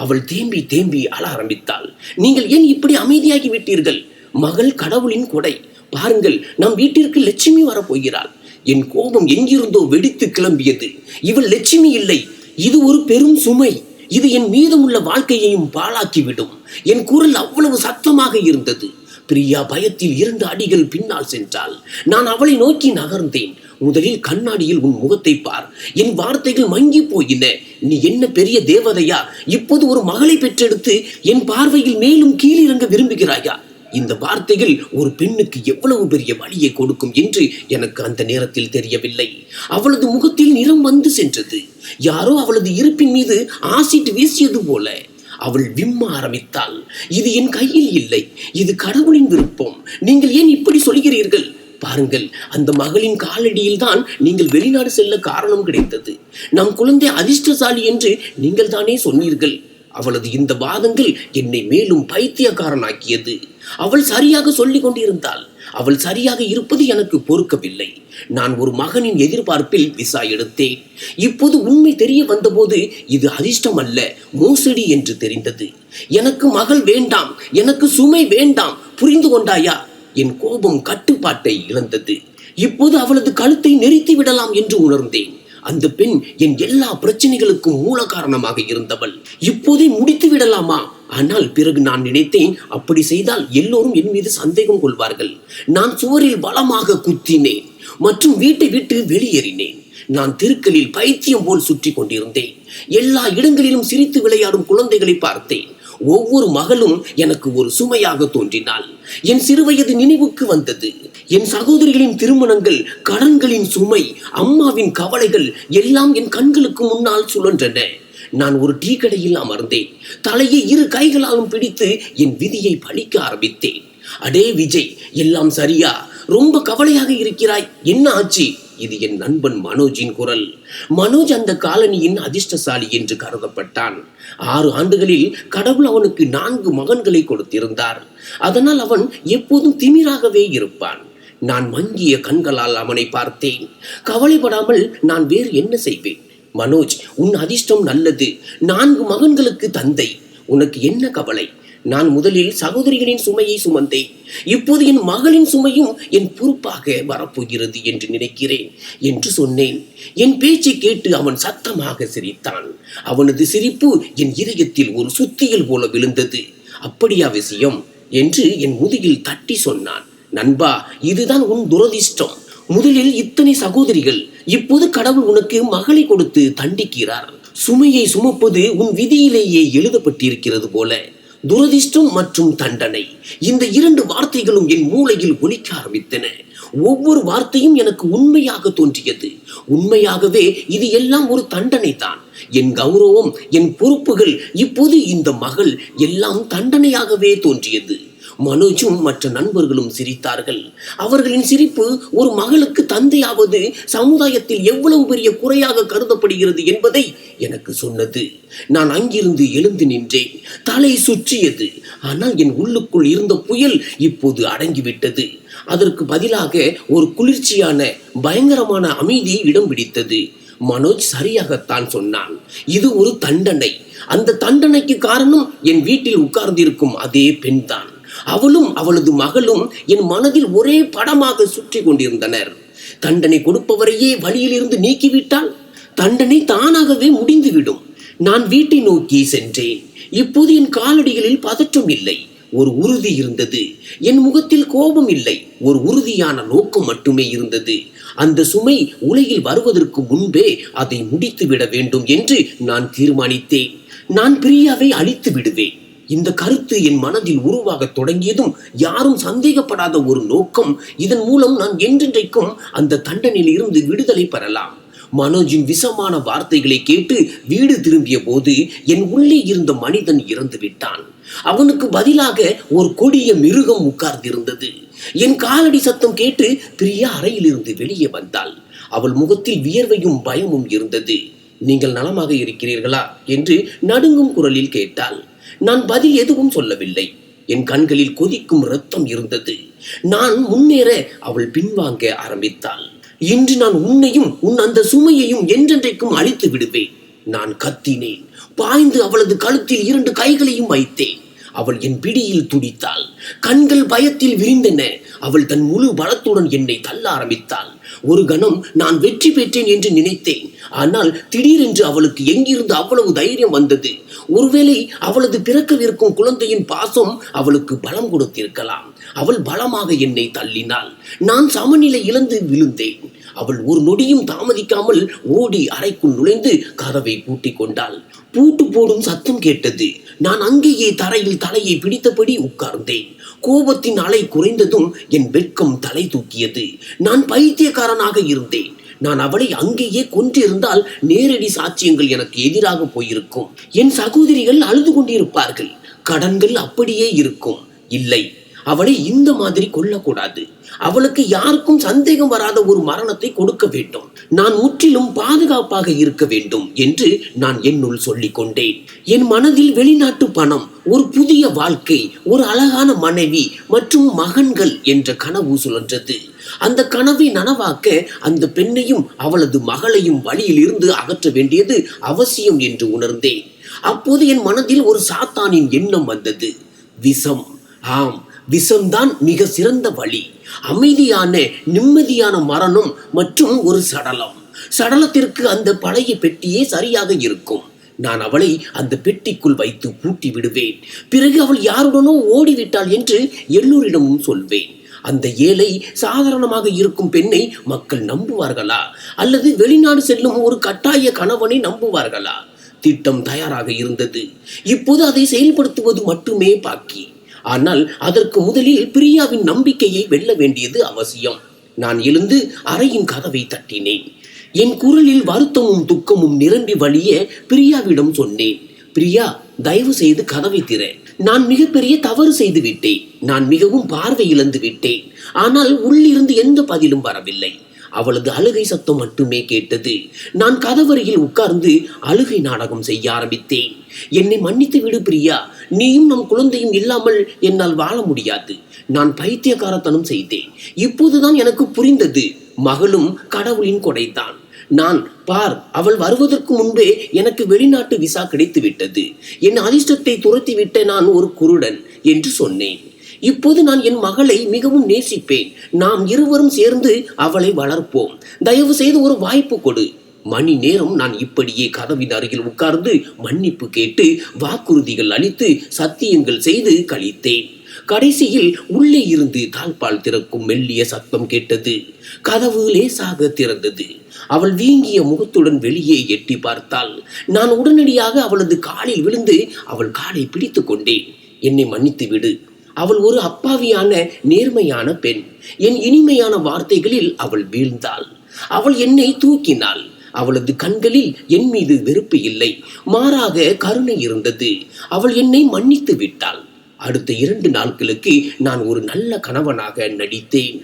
அவள் தேம்பி தேம்பி அழ ஆரம்பித்தாள். நீங்கள் ஏன் இப்படி அமைதியாகி விட்டீர்கள்? மகள் கடவுளின் கொடை. பாருங்கள், நம் வீட்டிற்கு லட்சுமி வரப்போகிறாள். என் கோபம் எங்கிருந்தோ வெடித்து கிளம்பியது. இவள் லட்சுமி இல்லை, இது ஒரு பெரும் சுமை. இது என் மீதமுள்ள வாழ்க்கையையும் பாழாக்கிவிடும். என் குரல் அவ்வளவு சத்தமாக இருந்தது. பிரியா பயத்தில் 2 அடிகள் பின்னால் சென்றாள். நான் அவளை நோக்கி நகர்ந்தேன். முதலில் கண்ணாடியில் உன் முகத்தை பார். என் வார்த்தைகள் மங்கி போயின. நீ என்ன பெரிய தேவதையா? இப்போது ஒரு மகளை பெற்றெடுத்து என் பார்வையில் மேலும் கீழிறங்க விரும்புகிறாயா? இந்த வார்த்தைகள் ஒரு பெண்ணுக்கு எவ்வளவு பெரிய வலியை கொடுக்கும் என்று எனக்கு அந்த நேரத்தில் தெரியவில்லை. அவளது முகத்தில் நிறம் வந்து சென்றது. யாரோ அவளது இருப்பின் மீது ஆசிட் வீசியது போல. அவள் விம்ம ஆரம்பித்தாள். இது என் கையில் இல்லை, இது கடவுளின் விருப்பம். நீங்கள் ஏன் இப்படி சொல்கிறீர்கள்? பாருங்கள், அந்த மகளின் காலடியில் தான் நீங்கள் வெளிநாடு செல்ல காரணம் கிடைத்தது. நம் குழந்தை அதிர்ஷ்டசாலி என்று நீங்கள் தானே சொன்னீர்கள். அவளது இந்த வாதங்கள் என்னை மேலும் பைத்தியக்காரனாக்கியது. அவள் சரியாக சொல்லிக் கொண்டிருந்தாள். அவள் சரியாக இருப்பது எனக்கு பொறுக்கவில்லை. நான் ஒரு மகனின் எதிர்பார்ப்பில் விசா எடுத்தேன். இப்போது உண்மை தெரிய வந்தபோது இது அதிர்ஷ்டம் அல்ல, மோசடி என்று தெரிந்தது. எனக்கு மகள் வேண்டாம், எனக்கு சுமை வேண்டாம். புரிந்து கொண்டாயா? என் கோபம் கட்டுப்பாட்டை இழந்தது. இப்போது அவளது கழுத்தை நெரித்து விடலாம் என்று உணர்ந்தேன். அந்த பெண் என் எல்லா பிரச்சனைகளுக்கும் மூல காரணமாக இருந்தவள். இப்போதே முடித்து விடலாமா? ஆனால் பிறகு நான் நினைத்தேன், அப்படி செய்தால் எல்லோரும் என் மீது சந்தேகம் கொள்வார்கள். நான் சுவரில் பலமாக குத்தினேன் மற்றும் வீட்டை விட்டு வெளியேறினேன். நான் தெருக்களில் பைத்தியம் போல் சுற்றி கொண்டிருந்தேன். எல்லா இடங்களிலும் சிரித்து விளையாடும் குழந்தைகளை பார்த்தேன். ஒவ்வொரு மகளும் எனக்கு ஒரு சுமையாக தோன்றினாள். என் சிறுவயது நினைவுக்கு வந்தது. என் சகோதரிகளின் திருமணங்கள், கடன்களின் சுமை, அம்மாவின் கவலைகள் எல்லாம் என் கண்களுக்கு முன்னால் சுழன்றன. நான் ஒரு டீ கடையில் அமர்ந்தேன். தலையை 2 கைகளாலும் பிடித்து என் விதியை பழிக்க ஆரம்பித்தேன். அடே விஜய், எல்லாம் சரியா? ரொம்ப கவலையாக இருக்கிறாய், என்ன ஆச்சு? இது என் நண்பன் மனோஜின் குரல். மனோஜ் அந்த காலனியின் அதிர்ஷ்டசாலி என்று கருதப்பட்டான். 6 ஆண்டுகளில் கடவுள் அவனுக்கு 4 மகன்களை கொடுத்திருந்தார். அதனால் அவன் எப்போதும் திமிராகவே இருப்பான். நான் மங்கிய கண்களால் அவனை பார்த்தேன். கவலைப்படாமல் நான் வேறு என்ன செய்வேன்? மனோஜ், உன் அதிர்ஷ்டம் நல்லது. 4 மகன்களுக்கு தந்தை. உனக்கு என்ன கவலை? நான் முதலில் சகோதரிகளின் சுமையை சுமந்தேன். இப்போது என் மகளின் சுமையும் என் பொறுப்பாக வரப்போகிறது என்று நினைக்கிறேன் என்று சொன்னேன். என் பேச்சை கேட்டு அவன் சத்தமாக சிரித்தான். அவனது சிரிப்பு என் இதயத்தில் ஒரு சுத்தியல் போல விழுந்தது. அப்படியா விஷயம் என்று என் முதுகில் தட்டி சொன்னான். நண்பா, இதுதான் உன் துரதிர்ஷ்டம். முதலில் இத்தனை சகோதரிகள், இப்போது கடவுள் உனக்கு மகளை கொடுத்து தண்டிக்கிறார். சுமையை சுமப்பது உன் விதியிலேயே எழுதப்பட்டிருக்கிறது போல. துரதிர்ஷ்டம் மற்றும் தண்டனை, இந்த இரண்டு வார்த்தைகளும் என் மூளையில் ஒலிக்க ஆரம்பித்தன. ஒவ்வொரு வார்த்தையும் எனக்கு உண்மையாக தோன்றியது. உண்மையாகவே இது எல்லாம் ஒரு தண்டனை தான். என் கௌரவம், என் பொறுப்புகள், இப்போது இந்த மகள் எல்லாம் தண்டனையாகவே தோன்றியது. மனோஜும் மற்ற நண்பர்களும் சிரித்தார்கள். அவர்களின் சிரிப்பு ஒரு மகளுக்கு தந்தையாவது சமுதாயத்தில் எவ்வளவு பெரிய குறையாக கருதப்படுகிறது என்பதை எனக்கு சொன்னது. நான் அங்கிருந்து எழுந்து நின்றேன். தலை சுற்றியது. ஆனால் என் உள்ளுக்குள் இருந்த புயல் இப்போது அடங்கிவிட்டது. அதற்கு பதிலாக ஒரு குளிர்ச்சியான பயங்கரமான அமைதி இடம் பிடித்தது. மனோஜ் சரியாகத்தான் சொன்னான். இது ஒரு தண்டனை. அந்த தண்டனைக்கு காரணம் என் வீட்டில் உட்கார்ந்திருக்கும் அதே பெண்தான். அவளும் அவளது மகளும் என் மனதில் ஒரே படமாக சுற்றி கொண்டிருந்தனர். தண்டனை கொடுப்பவரையே வழியிலிருந்து நீக்கிவிட்டால் தண்டனை தானாகவே முடிந்துவிடும். நான் வீட்டை நோக்கி சென்றேன். இப்போது என் காலடிகளில் பதற்றம் இல்லை, ஒரு உறுதி இருந்தது. என் முகத்தில் கோபம் இல்லை, ஒரு உறுதியான நோக்கம் மட்டுமே இருந்தது. அந்த சுமை உலகில் வருவதற்கு முன்பே அதை முடித்து விட வேண்டும் என்று நான் தீர்மானித்தேன். நான் பிரியாவை அழித்து விடுவேன். இந்த கருத்து என் மனதில் உருவாக தொடங்கியதும் யாரும் சந்தேகப்படாத ஒரு நோக்கம். இதன் மூலம் நான் என்றென்றைக்கும் அந்த தண்டனையில் இருந்து விடுதலை பெறலாம். மனோஜின் விஷமான வார்த்தைகளை கேட்டு வீடு திரும்பிய போது என் உள்ளே இருந்த மனிதன் இறந்து விட்டான். அவனுக்கு பதிலாக ஒரு கொடிய மிருகம் உட்கார்ந்திருந்தது. என் காலடி சத்தம் கேட்டு பிரியா அறையிலிருந்து வெளியே வந்தாள். அவள் முகத்தில் வியர்வையும் பயமும் இருந்தது. நீங்கள் நலமாக இருக்கிறீர்களா என்று நடுங்கும் குரலில் கேட்டாள். நான் பதில் எதுவும் சொல்லவில்லை. என் கண்களில் கொதிக்கும் இரத்தம் இருந்தது. நான் முன்னேற அவள் பின்வாங்க ஆரம்பித்தாள். இன்று நான் உன்னையும் உன் அந்த சுமையையும் என்றென்றைக்கும் அழித்து விடுவேன். நான் கத்தினேன். பாய்ந்து அவளது கழுத்தில் 2 கைகளையும் வைத்தேன். அவள் என் பிடியில் துடித்தாள். கண்கள் பயத்தில் விரிந்தன. அவள் தன் முழு பலத்துடன் என்னை தள்ள ஆரம்பித்தாள். ஒரு கணம் நான் வெற்றி பெற்றேன் என்று நினைத்தேன். ஆனால் திடீரென்று அவளுக்கு எங்கிருந்து அவ்வளவு தைரியம் வந்தது? ஒருவேளை அவளது பிறக்கவிருக்கும் குழந்தையின் பாசம் அவளுக்கு பலம் கொடுத்திருக்கலாம். அவள் பலமாக என்னை தள்ளினாள். நான் சமநிலை இழந்து விழுந்தேன். அவள் ஒரு நொடியும் தாமதிக்காமல் ஓடி அறைக்குள் நுழைந்து கதவை பூட்டிக் கொண்டாள். பூட்டு போடும் சத்தம் கேட்டது. நான் அங்கேயே தரையில் தலையை பிடித்தபடி உட்கார்ந்தேன். கோபத்தின் அலை குறைந்ததும் என் வெட்கம் தலை தூக்கியது. நான் பைத்தியக்காரனாக இருந்தேன். நான் அவளை அங்கேயே கொன்றிருந்தால் நேரடி சாட்சியங்கள் எனக்கு எதிராக போயிருக்கும். என் சகோதரிகள் அழுது கொண்டிருப்பார்கள். கடன்கள் அப்படியே இருக்கும். இல்லை, அவளை இந்த மாதிரி கொல்லக்கூடாது. அவளுக்கு யாருக்கும் சந்தேகம் வராத ஒரு மரணத்தை கொடுக்க வேண்டும். நான் முற்றிலும் பாதுகாப்பாக இருக்க வேண்டும் என்று நான் என்னுள் சொல்லிக் கொண்டேன். என் மனதில் வெளிநாட்டு பணம், ஒரு புதிய வாழ்க்கை, ஒரு அழகான மனைவி மற்றும் மகன்கள் என்ற கனவு சுழன்றது. அந்த கனவை நனவாக்க அந்த பெண்ணையும் அவளது மகளையும் வழியில் இருந்து அகற்ற வேண்டியது அவசியம் என்று உணர்ந்தேன். அப்போது என் மனதில் ஒரு சாத்தானின் எண்ணம் வந்தது. விஷம். ஆம், விஷம்தான் மிக சிறந்த வழி. அமைதியான நிம்மதியான மரணம் மற்றும் ஒரு சடலம். சடலத்திற்கு அந்த பழைய பெட்டியே சரியாக இருக்கும். நான் அவளை அந்த பெட்டிக்குள் வைத்து பூட்டி விடுவேன். பிறகு அவள் யாருடனோ ஓடிவிட்டாள் என்று எல்லோரிடமும் சொல்வேன். அந்த ஏழை சாதாரணமாக இருக்கும் பெண்ணை மக்கள் நம்புவார்களா? அல்லது வெளிநாடு செல்லும் ஒரு கட்டாய கணவனை நம்புவார்களா? திட்டம் தயாராக இருந்தது. இப்போது அதை செயல்படுத்துவது மட்டுமே பாக்கி. ஆனால் அதற்கு முதலில் பிரியாவின் நம்பிக்கையை வெல்ல வேண்டியது அவசியம். நான் எழுந்து அறையின் கதவை தட்டினேன். என் குரலில் வருத்தமும் துக்கமும் நிரம்பி வழிய பிரியாவிடம் சொன்னேன். பிரியா, தயவு செய்து கதவை திற. நான் மிகப்பெரிய தவறு செய்து விட்டேன். நான் மிகவும் பார்வை இழந்து விட்டேன். ஆனால் உள்ளிருந்து எந்த பதிலும் வரவில்லை. அவளது அழுகை சத்தம் மட்டுமே கேட்டது. நான் கதவறையில் உட்கார்ந்து அழுகை நாடகம் செய்ய ஆரம்பித்தேன். என்னை மன்னித்து விடு பிரியா. நீயும் நம் குழந்தையும் இல்லாமல் என்னால் வாழ முடியாது. நான் பைத்தியக்காரத்தனம் செய்தேன். இப்போதுதான் எனக்கு புரிந்தது. மகளும் கடவுளின் கொடைதான். நான் பார், அவள் வருவதற்கு முன்பே எனக்கு வெளிநாட்டு விசா கிடைத்து விட்டது. என் அதிர்ஷ்டத்தை துரத்திவிட்ட நான் ஒரு குருடன் என்று சொன்னேன். இப்போது நான் என் மகளை மிகவும் நேசிப்பேன். நாம் இருவரும் சேர்ந்து அவளை வளர்ப்போம். தயவு செய்து ஒரு வாய்ப்பு கொடு. மணி நேரம் நான் இப்படியே கதவின் அருகில் உட்கார்ந்து மன்னிப்பு கேட்டு வாக்குறுதிகள் அளித்து சத்தியங்கள் செய்து கழித்தேன். கடைசியில் உள்ளே இருந்து தாழ்பால் திறக்கும் மெல்லிய சத்தம் கேட்டது. கதவு லேசாக திறந்தது. அவள் வீங்கிய முகத்துடன் வெளியே எட்டி பார்த்தாள். நான் உடனடியாக அவளது காலில் விழுந்து அவள் காலை பிடித்து கொண்டேன். என்னை மன்னித்து விடு. அவள் ஒரு அப்பாவியான நேர்மையான பெண். என் இனிமையான வார்த்தைகளில் அவள் வீழ்ந்தாள். அவள் என்னை தூக்கினாள். அவளது கண்களில் என் மீது வெறுப்பு இல்லை, மாறாக கருணை இருந்தது. அவள் என்னை மன்னித்து விட்டாள். அடுத்த 2 நாட்களுக்கு நான் ஒரு நல்ல கணவனாக நடித்தேன்.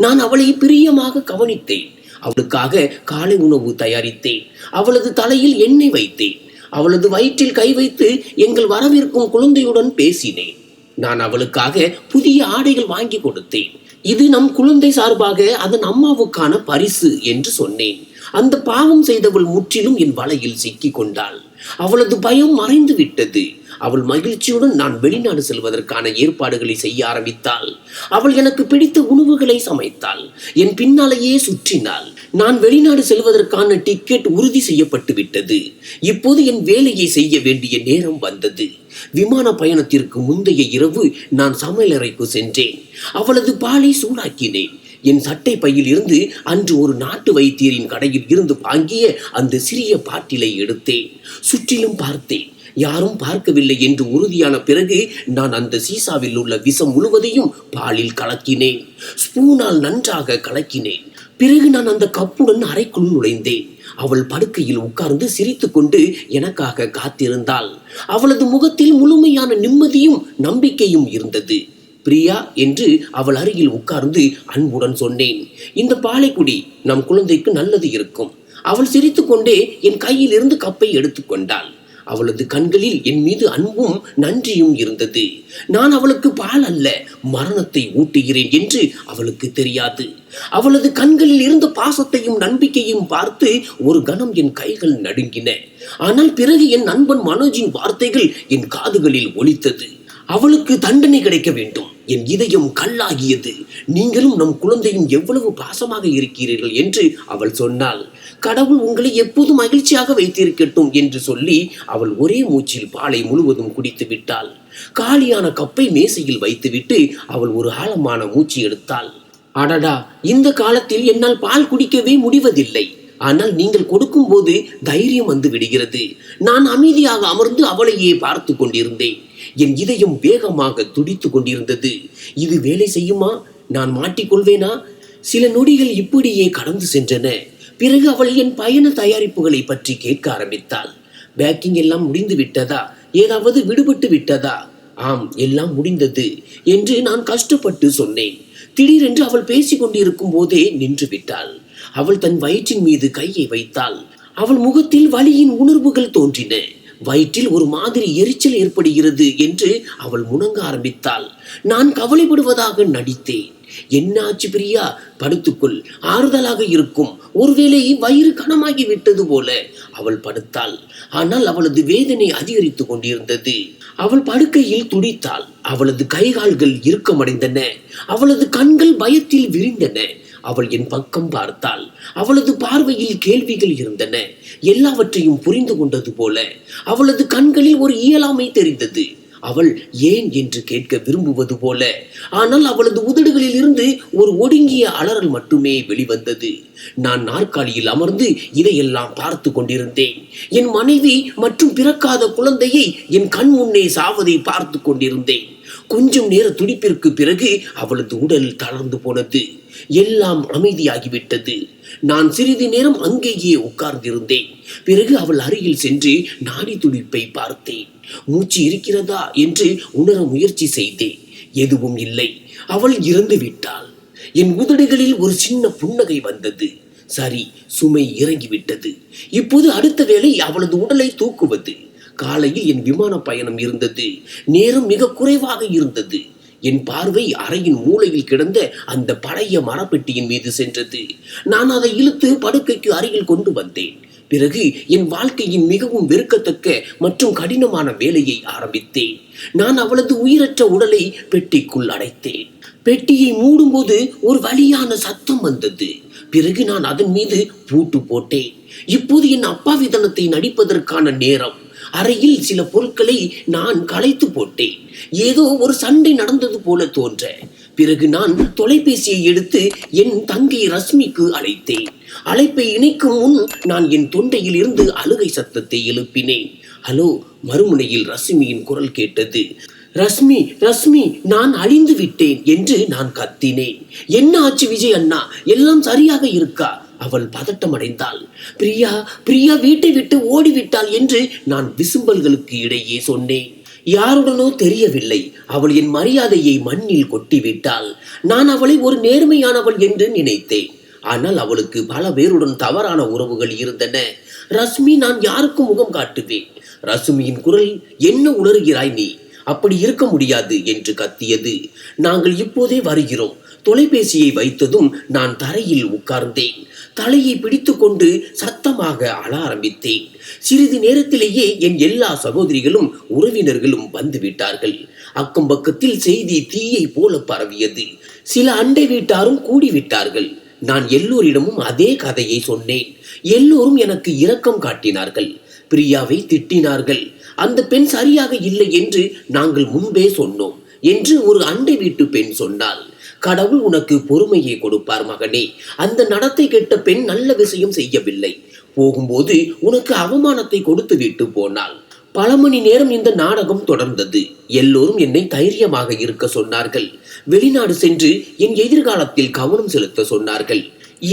நான் அவளை பிரியமாக கவனித்தேன். அவளுக்காக காலை உணவு தயாரித்தேன். அவளது தலையில் எண்ணெய் வைத்தேன். அவளது வயிற்றில் கை வைத்து எங்கள் வரவிருக்கும் குழந்தையுடன் பேசினேன். நான் அவளுக்காக புதிய ஆடைகள் வாங்கி கொடுத்தேன். இது நம் குழந்தை சார்பாக அதன் அம்மாவுக்கான பரிசு என்று சொன்னேன். அந்த பாவம் செய்தவள் முற்றிலும் என் வலையில் சிக்கி கொண்டாள். அவளது பயம் மறைந்து விட்டது. அவள் மகிழ்ச்சியுடன் நான் வெளிநாடு செல்வதற்கான ஏற்பாடுகளை செய்ய ஆரம்பித்தாள். அவள் எனக்கு பிடித்த உணவுகளை சமைத்தாள். என் பின்னாலேயே சுற்றினாள். நான் வெளிநாடு செல்வதற்கான டிக்கெட் உறுதி செய்யப்பட்டு விட்டது. இப்போது என் வேலையை செய்ய வேண்டிய நேரம் வந்தது. விமான பயணத்திற்கு முந்தைய இரவு நான் சமையலறைக்கு சென்றேன். அவளது பாலை சூடாக்கினேன். என் சட்டை பையில் இருந்து அன்று ஒரு நாட்டு வைத்தியரின் கடையில் இருந்து வாங்கிய அந்த சிறிய பாட்டிலை எடுத்தேன். சுற்றிலும் பார்த்தேன். யாரும் பார்க்கவில்லை என்று உறுதியான பிறகு நான் அந்த சீசாவில் உள்ள விஷம் முழுவதையும் பாலில் கலக்கினேன். ஸ்பூனால் நன்றாக கலக்கினேன். பிறகு நான் அந்த கப்புடன் அறைக்குள் நுழைந்தேன். அவள் படுக்கையில் உட்கார்ந்து சிரித்து கொண்டு எனக்காக காத்திருந்தாள். அவளது முகத்தில் முழுமையான நிம்மதியும் நம்பிக்கையும் இருந்தது. பிரியா என்று அவள் அருகில் உட்கார்ந்து அன்புடன் சொன்னேன். இந்த பாலை குடி, நம் குழந்தைக்கு நல்லது இருக்கும். அவள் சிரித்து கொண்டே என் கையில் இருந்து கப்பை எடுத்துக்கொண்டாள். அவளது கண்களில் என் மீது அன்பும் நன்றியும் இருந்தது. நான் அவளுக்கு பால் அல்ல, மரணத்தை ஊட்டுகிறேன் என்று அவளுக்கு தெரியாது. அவளது கண்களில் இருந்த பாசத்தையும் நம்பிக்கையும் பார்த்து ஒரு கணம் என் கைகள் நடுங்கின. ஆனால் பிறகு என் நண்பன் மனோஜின் வார்த்தைகள் என் காதுகளில் ஒலித்தது. அவளுக்கு தண்டனை கிடைக்க வேண்டும். என் இதயம் கல்லாகியது. நீங்களும் நம் குழந்தையும் எவ்வளவு பாசமாக இருக்கிறீர்கள் என்று அவள் சொன்னாள். கடவுள் உங்களை எப்போதும் மகிழ்ச்சியாக வைத்திருக்கட்டும் என்று சொல்லி அவள் ஒரே மூச்சில் பாலை முழுவதும் குடித்து விட்டாள். காலியான கப்பை மேசையில் வைத்துவிட்டு அவள் ஒரு ஆழமான மூச்சு எடுத்தாள். அடடா, இந்த காலத்தில் என்னால் பால் குடிக்கவே முடிவதில்லை. ஆனால் நீங்கள் கொடுக்கும் போது தைரியம் வந்து விடுகிறது. நான் அமைதியாக அமர்ந்து அவளையே பார்த்து கொண்டிருந்தேன். என் இதயம் வேகமாக துடித்து கொண்டிருந்தது. இது வேலை செய்யுமா? நான் மாட்டிக்கொள்வேனா? சில நொடிகள் இப்படியே கடந்து சென்றன. பிறகு அவள் என் பயண தயாரிப்புகளை பற்றி கேட்க ஆரம்பித்தாள். பேக்கிங் எல்லாம் முடிந்து விட்டதா? ஏதாவது விடுபட்டு விட்டதா? ஆம், எல்லாம் முடிந்தது என்று நான் கஷ்டப்பட்டு சொன்னேன். திடீரென்று அவள் பேசிக் கொண்டிருக்கும் போதே நின்று விட்டாள். அவள் தன் வயிற்றின் மீது கையை வைத்தாள். அவள் முகத்தில் வலியின் உணர்வுகள் தோன்றின. வயிற்றில் ஒரு மாதிரி எரிச்சல் ஏற்படுகிறது என்று அவள் முணங்க ஆரம்பித்தாள். நான் கவலைப்படுவதாக நடித்தேன். என்ன ஆச்சு பிரியா? படுத்துக்கொள், ஆறுதலாக இருக்கும். ஒருவேளை வயிறு கனமாகி விட்டது போல. அவள் படுத்தாள். ஆனால் அவளது வேதனை அதிகரித்து கொண்டிருந்தது. அவள் படுக்கையில் துடித்தாள். அவளது கைகால்கள் இறுக்கமடைந்தன. அவளது கண்கள் பயத்தில் விரிந்தன. அவள் என் பக்கம் பார்த்தாள். அவளது பார்வையில் கேள்விகள் இருந்தன. எல்லாவற்றையும் புரிந்து கொண்டது போல. அவளது கண்களில் ஒரு இயலாமை தெரிந்தது. அவள் ஏன் என்று கேட்க விரும்புவது போல. ஆனால் அவளது உதடுகளில் இருந்து ஒரு ஒடுங்கிய அலறல் மட்டுமே வெளிவந்தது. நான் நாற்காலியில் அமர்ந்து இதையெல்லாம் பார்த்து கொண்டிருந்தேன். என் மனைவி மற்றும் பிறக்காத குழந்தையை என் கண் முன்னே சாவதை பார்த்து கொண்டிருந்தேன். கொஞ்சம் நேர துடிப்பிற்கு பிறகு அவளது உடல் தளர்ந்து போனது. எல்லாம் அமைதியாகிவிட்டது. நான் சிறிது நேரம் அங்கேயே உட்கார்ந்திருந்தேன். பிறகு அவள் அருகில் சென்று நாடி துடிப்பை பார்த்தேன். மூச்சு இருக்கிறதா என்று உணர முயற்சி செய்தேன். எதுவும் இல்லை. அவள் இறந்து விட்டாள். என் உதடுகளில் ஒரு சின்ன புன்னகை வந்தது. சரி, சுமை இறங்கிவிட்டது. இப்போது அடுத்த வேளை அவளது உடலை தூக்குவது. காலையில் என் விமான பயணம் இருந்தது. நேரம் மிக குறைவாக இருந்தது. என் பார்வை அறையின் மூலையில் கிடந்த அந்த பழைய மரப்பெட்டியின் மீது சென்றது. நான் அதை இழுத்து படுக்கைக்கு அருகில் கொண்டு வந்தேன். பிறகு என் வாழ்க்கையின் மிகவும் வெறுக்கத்தக்க மற்றும் கடினமான வேலையை ஆரம்பித்தேன். நான் அவளது உயிரற்ற உடலை பெட்டிக்குள் அடைத்தேன். பெட்டியை மூடும்போது ஒரு வலியான சத்தம் வந்தது. பிறகு நான் அதன் மீது பூட்டு போட்டேன். இப்போது என் அப்பாவித்தனத்தை நடிப்பதற்கான நேரம். அறையில் சில பொருட்களை நான் களைத்து போட்டேன். ஏதோ ஒரு சண்டை நடந்தது போல தோன்ற. பிறகு நான் தொலைபேசியை எடுத்து என் தங்கை ரஷ்மிக்கு அழைத்தேன். அழைப்பை இணைக்கும் முன் நான் என் தொண்டையில் இருந்து அழுகை சத்தத்தை எழுப்பினேன். ஹலோ. மறுமுனையில் ரஷ்மியின் குரல் கேட்டது. ரஷ்மி, ரஷ்மி, நான் அழிந்து விட்டேன் என்று நான் கத்தினேன். என்ன ஆச்சு விஜய் அண்ணா? எல்லாம் சரியாக இருக்கா? அவள் பதட்டம் அடைந்தாள். பிரியா, பிரியா வீட்டை விட்டு ஓடிவிட்டாள் என்று நான் விசும்பல்களுக்கு இடையே சொன்னேன். யாருடனோ தெரியவில்லை. அவள் என் மரியாதையை மண்ணில் கொட்டிவிட்டாள். நான் அவளை ஒரு நேர்மையானவள் என்று நினைத்தேன். ஆனால் அவளுக்கு பல பேருடன் தவறான உறவுகள் இருந்தன. ரஷ்மி, நான் யாருக்கும் முகம் காட்டுவேன்? ரஷ்மியின் குரல், என்ன உணர்கிறாய் நீ? அப்படி இருக்க முடியாது என்று கத்தியது. நாங்கள் இப்போதே வருகிறோம். தொலைபேசியை வைத்ததும் நான் தரையில் உட்கார்ந்தேன். தலையை பிடித்து கொண்டு சத்தமாக அழ ஆரம்பித்தேன். சிறிது நேரத்திலேயே என் எல்லா சகோதரிகளும் உறவினர்களும் வந்துவிட்டார்கள். அக்கம் பக்கத்தில் செய்தி தீயை போல பரவியது. சில அண்டை வீட்டாரும் கூடிவிட்டார்கள். நான் எல்லோரிடமும் அதே கதையை சொன்னேன். எல்லோரும் எனக்கு இரக்கம் காட்டினார்கள். பிரியாவை திட்டினார்கள். அந்த பெண் சரியாக இல்லை என்று நாங்கள் முன்பே சொன்னோம் என்று ஒரு அண்டை வீட்டு பெண் சொன்னாள். கடவுள் உனக்கு பொறுமையை கொடுப்பார் மகனே. அந்த நடத்தை கெட்ட பெண் நல்ல விஷயம் செய்யவில்லை. போகும்போது உனக்கு அவமானத்தை கொடுத்து விட்டு போனாள். பல மணி நேரம் இந்த நாடகம் தொடர்ந்தது. எல்லோரும் என்னை தைரியமாக இருக்க சொன்னார்கள். வெளிநாடு சென்று என் எதிர்காலத்தில் கவனம் செலுத்த சொன்னார்கள்.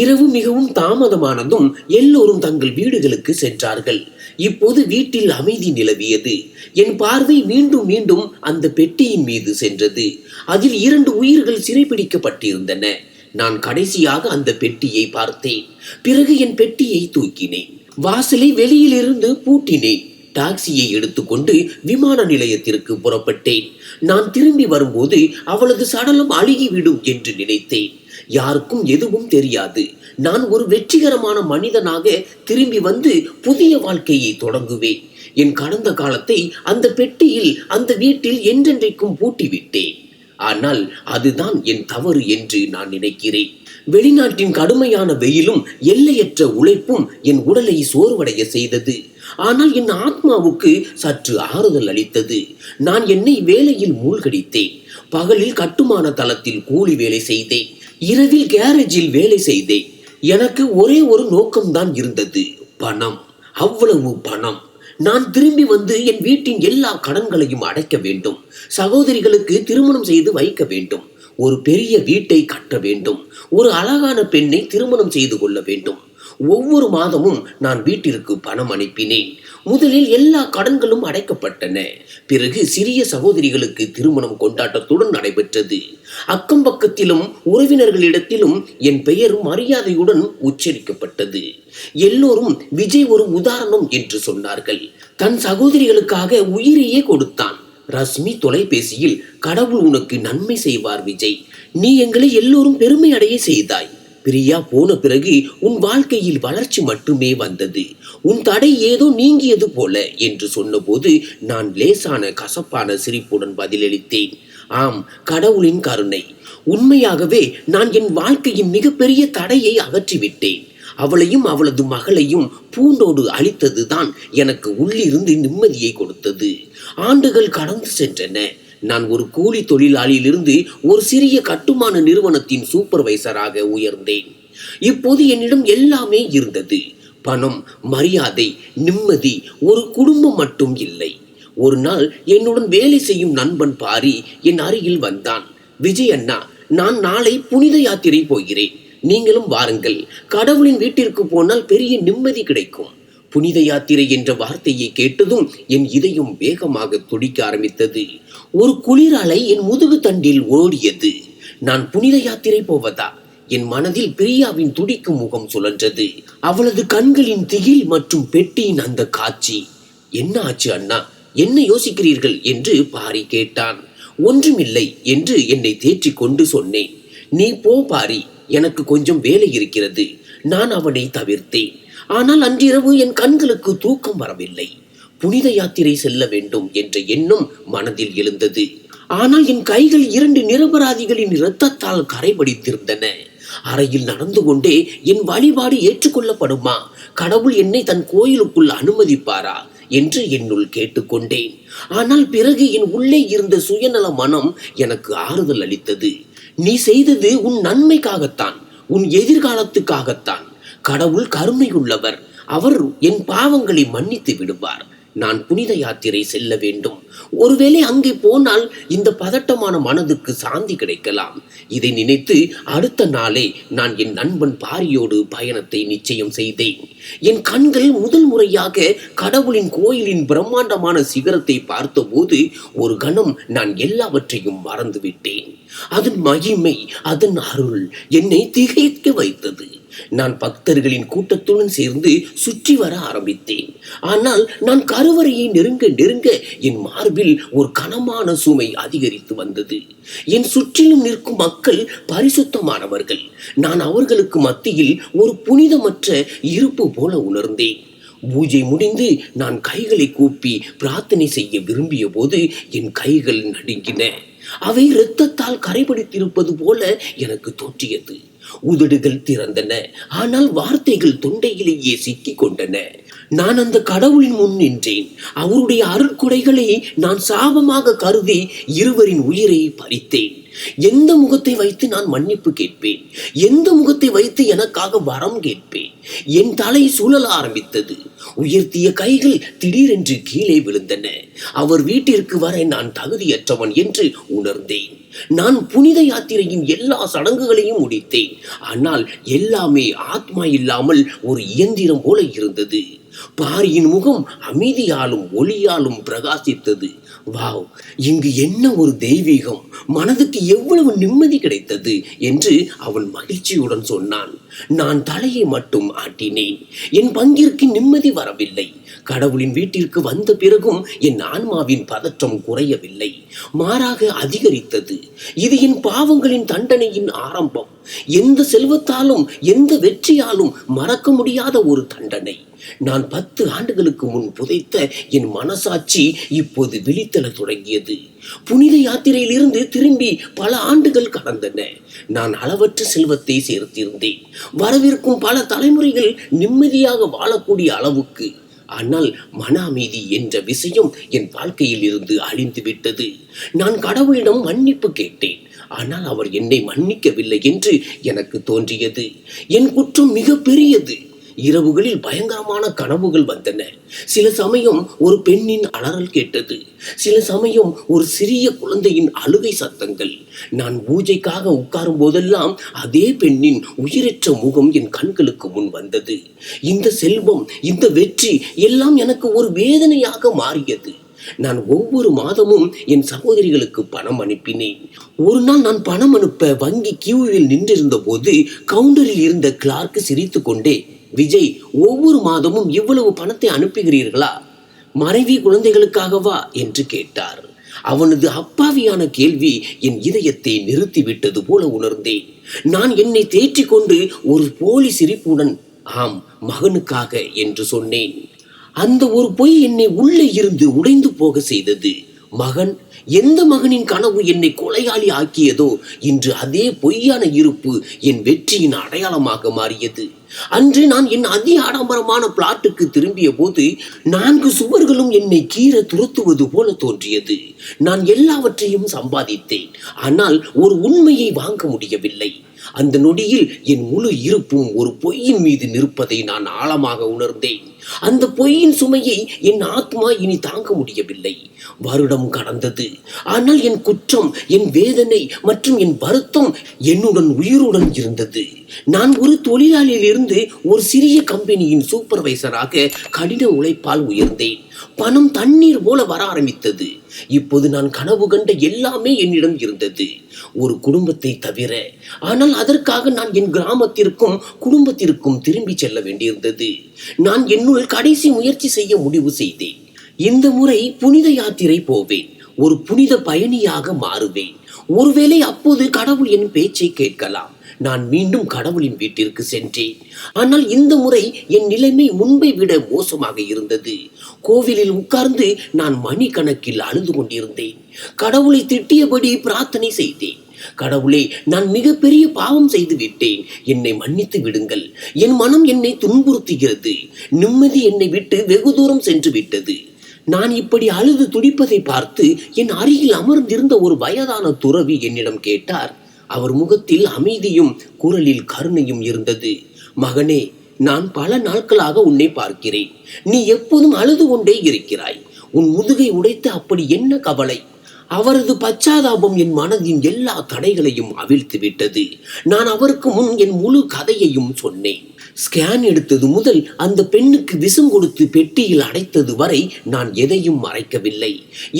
இரவு மிகவும் தாமதமானதும் எல்லோரும் தங்கள் வீடுகளுக்கு சென்றார்கள். இப்போது வீட்டில் அமைதி நிலவியது. என் பார்வை மீண்டும் மீண்டும் அந்த பெட்டியின் மீது சென்றது. அதில் 2 உயிர்கள் சிறைபிடிக்கப்பட்டிருந்தன. நான் கடைசியாக அந்த பெட்டியை பார்த்தேன். பிறகு என் பெட்டியை தூக்கினேன். வாசலை வெளியிலிருந்து பூட்டினேன். டாக்ஸியை எடுத்துக்கொண்டு விமான நிலையத்திற்கு புறப்பட்டேன். நான் திரும்பி வரும்போது அவளது சடலம் அழுகிவிடும் என்று நினைத்தேன். யாருக்கும் எதுவும் தெரியாது. நான் ஒரு வெற்றிகரமான மனிதனாக திரும்பி வந்து புதிய வாழ்க்கையை தொடங்குவேன். என் கடந்த காலத்தை அந்த பெட்டியில், அந்த வீட்டில் என்றென்றைக்கும் பூட்டிவிட்டேன். ஆனால் அதுதான் என் தவறு என்று நான் நினைக்கிறேன். வெளிநாட்டின் கடுமையான வெயிலும் எல்லையற்ற உழைப்பும் என் உடலை சோர்வடைய செய்தது. ஆனால் என் ஆத்மாவுக்கு சற்று ஆறுதல் அளித்தது. நான் என்னை வேலையில் மூழ்கடித்தேன். பகலில் கட்டுமான தளத்தில் கூலி வேலை செய்தேன். இரவில் கேரேஜில் வேலை செய்தேன். எனக்கு ஒரே ஒரு நோக்கம்தான் இருந்தது, பணம். அவ்வளவு பணம். நான் திரும்பி வந்து என் வீட்டின் எல்லா கடன்களையும் அடைக்க வேண்டும். சகோதரிகளுக்கு திருமணம் செய்து வைக்க வேண்டும். ஒரு பெரிய வீட்டை கட்ட வேண்டும். ஒரு அழகான பெண்ணை திருமணம் செய்து கொள்ள வேண்டும். ஒவ்வொரு மாதமும் நான் வீட்டிற்கு பணம் அனுப்பினேன். முதலில் எல்லா கடன்களும் அடைக்கப்பட்டன. பிறகு சிறிய சகோதரிகளுக்கு திருமணம் கொண்டாட்டத்துடன் நடைபெற்றது. அக்கம் பக்கத்திலும் உறவினர்களிடத்திலும் என் பெயர் மரியாதையுடன் உச்சரிக்கப்பட்டது. எல்லோரும் விஜய் ஒரு உதாரணம் என்று சொன்னார்கள். தன் சகோதரிகளுக்காக உயிரையே கொடுத்தான். ரஷ்மி தொலைபேசியில், கடவுள் உனக்கு நன்மை செய்வார் விஜய். நீ எங்களை எல்லோரும் பெருமை அடைய செய்தாய். பிரியா போன பிறகு உன் வாழ்க்கையில் வளர்ச்சி மட்டுமே வந்தது. உன் தடை ஏதோ நீங்கியது போல என்று சொன்னபோது நான் லேசான கசப்பான சிரிப்புடன் பதிலளித்தேன். ஆம், கடவுளின் கருணை. உண்மையாகவே நான் என் வாழ்க்கையின் மிகப்பெரிய தடையை அகற்றிவிட்டேன். அவளையும் அவளது மகளையும் பூண்டோடு அழித்ததுதான் எனக்கு உள்ளிருந்து நிம்மதியை கொடுத்தது. ஆண்டுகள் கடந்து சென்றன. நான் ஒரு கூலி தொழிலாளியிலிருந்து ஒரு சிறிய கட்டுமான நிறுவனத்தின் சூப்பர்வைசராக உயர்ந்தேன். இப்போது என்னிடம் எல்லாமே இருந்தது. பணம், மரியாதை, நிம்மதி. ஒரு குடும்பம் மட்டும் இல்லை. ஒரு நாள் என்னுடன் வேலை செய்யும் நண்பன் பாரி என் அருகில் வந்தான். விஜய் அண்ணா, நான் நாளை புனித யாத்திரை போகிறேன். நீங்களும் வாருங்கள். கடவுளின் வீட்டிற்கு போனால் பெரிய நிம்மதி கிடைக்கும். புனித யாத்திரை என்ற வார்த்தையை கேட்டதும் என் இதயம் வேகமாக துடிக்க ஆரம்பித்தது. ஒரு குளிர் அலை என் முதுகு தண்டில் ஓடியது. நான் புனித யாத்திரை போவதா? என் மனதில் பிரியாவின் துடிக்கும் முகம் சுழன்றது. அவளது கண்களின் திகில் மற்றும் பெட்டியின் அந்த காட்சி. என்ன ஆச்சு அண்ணா? என்ன யோசிக்கிறீர்கள் என்று பாரி கேட்டான். ஒன்றுமில்லை என்று என்னை தேற்றிக் கொண்டு சொன்னேன். நீ போ பாரி, எனக்கு கொஞ்சம் வேலை இருக்கிறது. நான் அவனை தவிர்த்தேன். ஆனால் அன்றிரவு என் கண்களுக்கு தூக்கம் வரவில்லை. புனித யாத்திரை செல்ல வேண்டும் என்ற எண்ணம் மனதில் எழுந்தது. ஆனால் என் கைகள் 2 நிரபராதிகளின் இரத்தத்தால் கரைபடித்திருந்தன. அறையில் நடந்து கொண்டே என் வழிபாடு ஏற்றுக்கொள்ளப்படுமா, கடவுள் என்னை தன் கோயிலுக்குள் அனுமதிப்பாரா என்று என்னுள் கேட்டுக்கொண்டேன். ஆனால் பிறகு என் உள்ளே இருந்த சுயநல மனம் எனக்கு ஆறுதல் அளித்தது. நீ செய்தது உன் நன்மைக்காகத்தான், உன் எதிர்காலத்துக்காகத்தான். கடவுள் கருணை உள்ளவர். அவர் என் பாவங்களை மன்னித்து விடுவார். நான் புனித யாத்திரை செல்ல வேண்டும். ஒருவேளை அங்கே போனால் இந்த பதட்டமான மனதுக்கு சாந்தி கிடைக்கலாம். இதை நினைத்து அடுத்த நாளே நான் என் நண்பன் பாரியோடு பயணத்தை நிச்சயம் செய்தேன். என் கண்கள் முதல் முறையாக கடவுளின் கோயிலின் பிரம்மாண்டமான சிகரத்தை பார்த்தபோது ஒரு கணம் நான் எல்லாவற்றையும் மறந்துவிட்டேன். அதன் மகிமை, அதன் அருள் என்னை திகைக்க வைத்தது. நான் பக்தர்களின் கூட்டத்துடன் சேர்ந்து சுற்றி வர ஆரம்பித்தேன். ஆனால் நான் கருவறையை நெருங்க நெருங்க என் மார்பில் ஒரு கனமான சுமை அதிகரித்து வந்தது. என் சுற்றிலும் நிற்கும் மக்கள் பரிசுத்தமானவர்கள். நான் அவர்களுக்கு மத்தியில் ஒரு புனிதமற்ற இருப்பு போல உணர்ந்தேன். பூஜை முடிந்து நான் கைகளை கூப்பி பிரார்த்தனை செய்ய விரும்பிய போது என் கைகள் நடுங்கின. அவை இரத்தத்தால் கரைபடித்திருப்பது போல எனக்கு தோன்றியது. உதடுகள் திறந்தன, ஆனால் வார்த்தைகள் தொண்டையிலேயே சிக்கிக் கொண்டன. நான் அந்த கடவுளின் முன் நின்றேன். அவருடைய அருட்கொடைகளை நான் சாபமாக கருதி இருவரின் உயிரை பறித்தேன். எந்த முகத்தை வைத்து நான் மன்னிப்பு கேட்பேன்? எந்த முகத்தை வைத்து எனக்காக வரம் கேட்பேன்? என் தலை சுழல ஆரம்பித்தது. உயர்த்திய கைகள் திடீரென்று கீழே விழுந்தன. அவர் வீட்டிற்கு வர நான் தகுதியற்றவன் என்று உணர்ந்தேன். நான் புனித யாத்திரையின் எல்லா சடங்குகளையும் முடித்தேன். ஆனால் எல்லாமே ஆத்மா இல்லாமல் ஒரு இயந்திரம் போல இருந்தது. பாரியின் முகம் அமைதியாலும் ஒளியாலும் பிரகாசித்தது. வாவ், இங்கு என்ன ஒரு தெய்வீகம்! மனதுக்கு எவ்வளவு நிம்மதி கிடைத்தது என்று அவன் மகிழ்ச்சியுடன் சொன்னான். நான் தலையை மட்டும் ஆட்டினேன். என் பங்கிற்கு நிம்மதி வரவில்லை. கடவுளின் வீட்டிற்கு வந்த பிறகும் என் ஆன்மாவின் பதற்றம் குறையவில்லை, மாறாக அதிகரித்தது. இது என் பாவங்களின் தண்டனையின் ஆரம்பம். எந்த செல்வத்தாலும் எந்த வெற்றியாலும் மறக்க முடியாத ஒரு தண்டனை. நான் 10 ஆண்டுகளுக்கு முன் புதைத்த என் மனசாட்சி இப்போது விழித்தெழ தொடங்கியது. புனித யாத்திரையிலிருந்து திரும்பி பல ஆண்டுகள் கடந்தன. நான் அளவற்ற செல்வத்தை சேர்த்திருந்தேன். வரவிருக்கும் பல தலைமுறைகள் நிம்மதியாக வாழக்கூடிய அளவுக்கு. ஆனால் மன அமைதி என்ற விஷயம் என் வாழ்க்கையில் இருந்து அழிந்து விட்டது. நான் கடவுளிடம் மன்னிப்பு கேட்டேன். ஆனால் அவர் என்னை மன்னிக்கவில்லை என்று எனக்கு தோன்றியது. என் குற்றம் மிக பெரியது. இரவுகளில் பயங்கரமான கனவுகள் வந்தன. சில சமயம் ஒரு பெண்ணின் அலறல் கேட்டது. சில சமயம் ஒரு சிறிய குழந்தையின் அழுகை சத்தங்கள். நான் பூஜைக்காக உட்காரும் போதெல்லாம் அதே பெண்ணின் உயிரற்ற முகம் என் கண்களுக்கு முன் வந்தது. இந்த செல்வம், இந்த வெற்றி எல்லாம் எனக்கு ஒரு வேதனையாக மாறியது. நான் ஒவ்வொரு மாதமும் என் சகோதரிகளுக்கு பணம் அனுப்பினேன். ஒரு நாள் நான் பணம் அனுப்ப வங்கி கியூவில் நின்றிருந்த போது கவுண்டரில் இருந்த கிளார்க் சிரித்து கொண்டே, விஜய், ஒவ்வொரு மாதமும் இவ்வளவு பணத்தை அனுப்புகிறீர்களா? மனைவி குழந்தைகளுக்காகவா என்று கேட்டார். அவனது அப்பாவியான கேள்வி என் இதயத்தை நிறுத்திவிட்டது போல உணர்ந்தேன். நான் என்னை தேற்றிக் கொண்டு ஒரு போலி சிரிப்புடன், ஆம், மகனுக்காக என்று சொன்னேன். அந்த ஒரு பொய் என்னை உள்ளே இருந்து உடைந்து போக செய்தது. மகன், எந்த மகனின் கனவு என்னை கொலையாளி ஆக்கியதோ இன்று அதே பொய்யான இருப்பு என் வெற்றியின் அடையாளமாக மாறியது. அன்று நான் என் அதி ஆடம்பரமான பிளாட்டுக்கு திரும்பிய போது 4 சுவர்களும் என்னை கீற துரத்துவது போல தோன்றியது. நான் எல்லாவற்றையும் சம்பாதித்தேன். ஆனால் ஒரு உண்மையை வாங்க முடியவில்லை. அந்த நொடியில் என் முழு இருப்பும் ஒரு பொய்யின் மீது நிற்பதை நான் ஆழமாக உணர்ந்தேன். அந்த பொய்யின் சுமையை என் ஆத்மா இனி தாங்க முடியவில்லை. வருடம் கடந்தது. ஆனால் என் குற்றம், என் வேதனை மற்றும் என் வருத்தம் என்னுடன் உயிருடன் இருந்தது. நான் ஒரு தொழிலாளியிலிருந்து ஒரு சிறிய கம்பெனியின் சூப்பர்வைசராக கடின உழைப்பால் உயர்ந்தேன். பணம் தண்ணீர் போல வர ஆரம்பித்தது. இப்போது நான் கனவு கண்ட எல்லாமே என்னிடம் இருந்தது, ஒரு குடும்பத்தை தவிர. ஆனால் அதற்காக நான் என் கிராமத்திற்கும் குடும்பத்திற்கும் திரும்பி செல்ல வேண்டியிருந்தது. நான் என்னுள் கடைசி முயற்சி செய்ய முடிவு செய்தேன். இந்த முறை புனித யாத்திரை போவேன். ஒரு புனித பயணியாக மாறுவேன். ஒருவேளை அப்போது கடவுள் என் பேச்சை கேட்கலாம். நான் மீண்டும் கடவுளின் வீட்டிற்கு சென்றேன். ஆனால் இந்த முறை என் நிலைமை முன்பை விட மோசமாக இருந்தது. கோவிலில் உட்கார்ந்து நான் மணிக்கணக்கில் அழுது கொண்டிருந்தேன். கடவுளை திட்டியபடி பிரார்த்தனை செய்தேன். கடவுளே, நான் மிகப்பெரிய பாவம் செய்து விட்டேன், என்னை மன்னித்து விடுங்கள். என் மனம் என்னை துன்புறுத்துகிறது. நிம்மதி என்னை விட்டு வெகு தூரம் சென்று விட்டது. நான் இப்படி அழுது துடிப்பதை பார்த்து என் அருகில் அமர்ந்திருந்த ஒரு வயதான துறவி என்னிடம் கேட்டார். அவர் முகத்தில் அமைதியும் குரலில் கருணையும் இருந்தது. மகனே, நான் பல நாட்களாக உன்னை பார்க்கிறேன். நீ எப்போதும் அழுது கொண்டே இருக்கிறாய். உன் முதுகை உடைத்து அப்படி என்ன கவலை? அவரது பச்சாதாபம் என் மனதின் எல்லா தடைகளையும் அவிழ்த்து விட்டது. நான் அவருக்கு முன் என் முழு கதையையும் சொன்னேன். ஸ்கேன் எடுத்தது முதல் அந்த பெண்ணுக்கு விஷம் கொடுத்து பெட்டியில் அடைத்தது வரை நான் எதையும் மறைக்கவில்லை.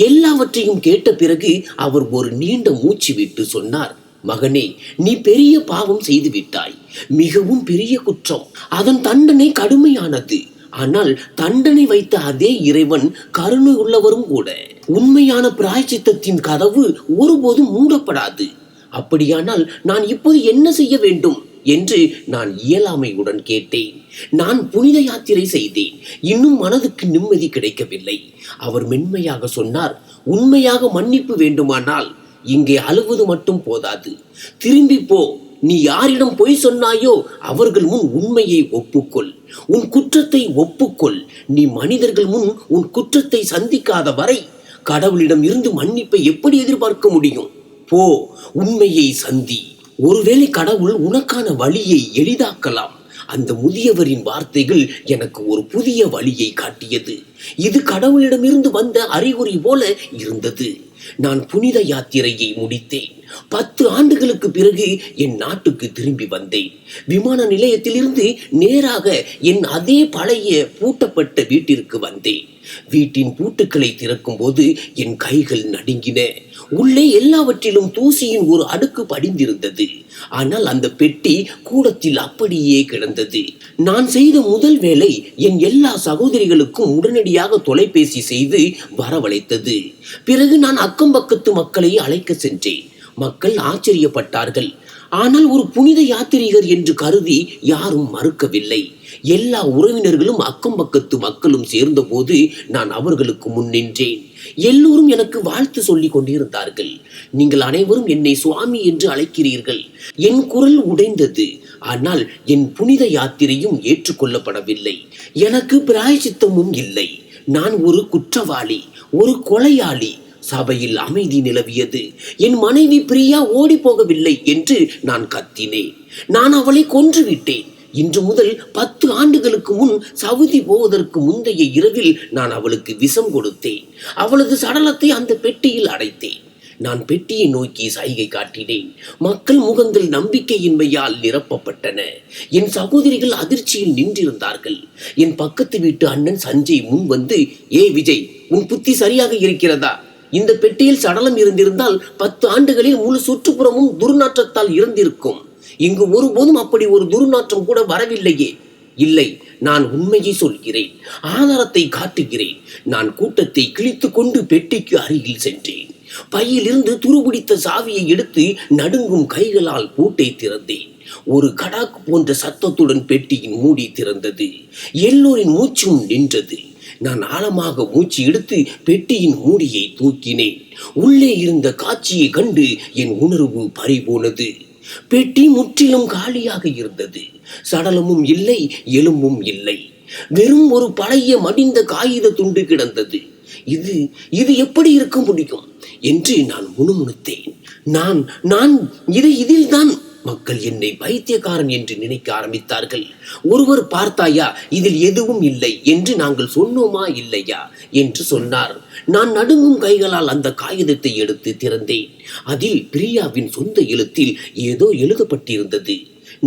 எல்லாவற்றையும் கேட்ட பிறகு அவர் ஒரு நீண்ட மூச்சு விட்டு சொன்னார், மகனே, நீ பெரிய பாவம் செய்து விட்டாய். மிகவும் பெரிய குற்றம். அதன் தண்டனை கடுமையானது. ஆனால் தண்டனை வைத்த அதே இறைவன் கருணை உள்ளவரும் கூட. உண்மையான பிராயச்சித்தத்தின் கதவு ஒருபோதும் மூடப்படாது. அப்படியானால் நான் இப்போது என்ன செய்ய வேண்டும் என்று நான் இயலாமையுடன் கேட்டேன். நான் புனித யாத்திரை செய்தேன். இன்னும் மனதுக்கு நிம்மதி கிடைக்கவில்லை. அவர் மென்மையாக சொன்னார், உண்மையாக மன்னிப்பு வேண்டுமானால் இங்கே அழுவது மட்டும் போதாது. திரும்பி போ. நீ யாரிடம் பொய் சொன்னாயோ அவர்கள் முன் உண்மையை ஒப்புக்கொள். உன் குற்றத்தை ஒப்புக்கொள். நீ மனிதர்கள் முன் உன் குற்றத்தை சந்திக்காத வரை கடவுளிடம் இருந்து மன்னிப்பை எப்படி எதிர்பார்க்க முடியும்? போ, உண்மையை சந்தி. ஒருவேளை கடவுள் உனக்கான வழியை எளிதாக்கலாம். அந்த முதியவரின் வார்த்தைகள் எனக்கு ஒரு புதிய வழியை காட்டியது. இது கடவுளிடமிருந்து வந்த அறிகுறி போல இருந்தது. நான் புனித யாத்திரையை முடித்தேன். 10 ஆண்டுகளுக்கு பிறகு என் நாட்டுக்கு திரும்பி வந்தேன். விமான நிலையத்திலிருந்து நேராக என் அதே பழைய பூட்டப்பட்ட வீட்டிற்கு வந்தேன். வீட்டின் பூட்டுக்களை திறக்கும் போது என் கைகள் நடுங்கின. உள்ளே எல்லாவற்றிலும் தூசியின் ஒரு அடுக்கு படிந்திருந்தது. ஆனால் அந்த பெட்டி கூடத்தில் அப்படியே கிடந்தது. நான் செய்த முதல் வேலை என் எல்லா சகோதரிகளுக்கும் உடனடியாக தொலைபேசி செய்து வரவழைத்தது. பிறகு நான் அக்கம் பக்கத்து மக்களை அழைக்க சென்றேன். மக்கள் ஆச்சரியப்பட்டார்கள். ஆனால் ஒரு புனித யாத்திரிகர் என்று கருதி யாரும் மறுக்கவில்லை. எல்லா உறவினர்களும் அக்கம் பக்கத்து மக்களும் சேர்ந்த போது நான் அவர்களுக்கு முன் நின்றேன். எல்லோரும் எனக்கு வாழ்த்து சொல்லிக் கொண்டிருந்தார்கள். நீங்கள் அனைவரும் என்னை சுவாமி என்று அழைக்கிறீர்கள். என் குரல் உடைந்தது. ஆனால் என் புனித யாத்திரையும் ஏற்றுக்கொள்ளப்படவில்லை. எனக்கு பிராயச்சித்தமும் இல்லை. நான் ஒரு குற்றவாளி, ஒரு கொலையாளி. சபையில் அமைதி நிலவியது. என் மனைவி பிரியா ஓடி போகவில்லை என்று நான் கத்தினேன். நான் அவளை கொன்றுவிட்டேன். இன்று முதல் 10 ஆண்டுகளுக்கு முன் சவுதி போவதற்கு முந்தைய இரவில் நான் அவளுக்கு விஷம் கொடுத்தேன். அவளது சடலத்தை அந்த பெட்டியில் அடைத்தேன். நான் பெட்டியை நோக்கி சைகை காட்டினேன். மக்கள் முகங்கள் நம்பிக்கையின்மையால் நிரப்பப்பட்டன. என் சகோதரிகள் அதிர்ச்சியில் நின்றிருந்தார்கள். என் பக்கத்து வீட்டு அண்ணன் சஞ்சய் முன் வந்து, ஏ விஜய், உன் புத்தி சரியாக இருக்கிறதா? இந்த பெட்டியில் சடலம் இருந்திருந்தால் 10 ஆண்டுகளில் முழு சுற்றுப்புறமும் துர்நாற்றத்தால் இருந்திருக்கும். இங்கு ஒருபோதும் அப்படி ஒரு துர்நாற்றம் கூட வரவில்லையே. இல்லை, நான் உண்மையை சொல்கிறேன், ஆதாரத்தை காட்டுகிறேன். நான் கூட்டத்தை கிழித்து கொண்டு பெட்டிக்கு அருகில் சென்றேன். பையிலிருந்து துருபிடித்த சாவியை எடுத்து நடுங்கும் கைகளால் பூட்டை திறந்தேன். ஒரு கடாக்கு போன்ற சத்தத்துடன் பெட்டியின் மூடி திறந்தது. எல்லோரின் மூச்சும் நின்றது. நான் ஆழமாக மூச்சு எடுத்து பெட்டியின் மூடியை தூக்கினேன். உள்ளே இருந்த காட்சியை கண்டு என் உணர்வு பறிபோனது. பெட்டி முற்றிலும் காலியாக இருந்தது. சடலமும் இல்லை, எலும்பும் இல்லை. வெறும் ஒரு பழைய மடிந்த காகித துண்டு கிடந்தது. இது எப்படி இருக்க முடியும் என்று நான் முணுமுணுத்தேன். நான் இதில்தான். மக்கள் என்னை பைத்தியக்காரன் என்று நினைக்க ஆரம்பித்தார்கள். ஒருவர், பார்த்தாயா, இதில் எதுவும் இல்லை என்று நாங்கள் சொன்னோமா இல்லையா என்று சொன்னார். நான் நடுங்கும் கைகளால் அந்த காகிதத்தை எடுத்து திறந்தேன். அதில் பிரியாவின் சொந்த எழுத்தில் ஏதோ எழுதப்பட்டிருந்தது.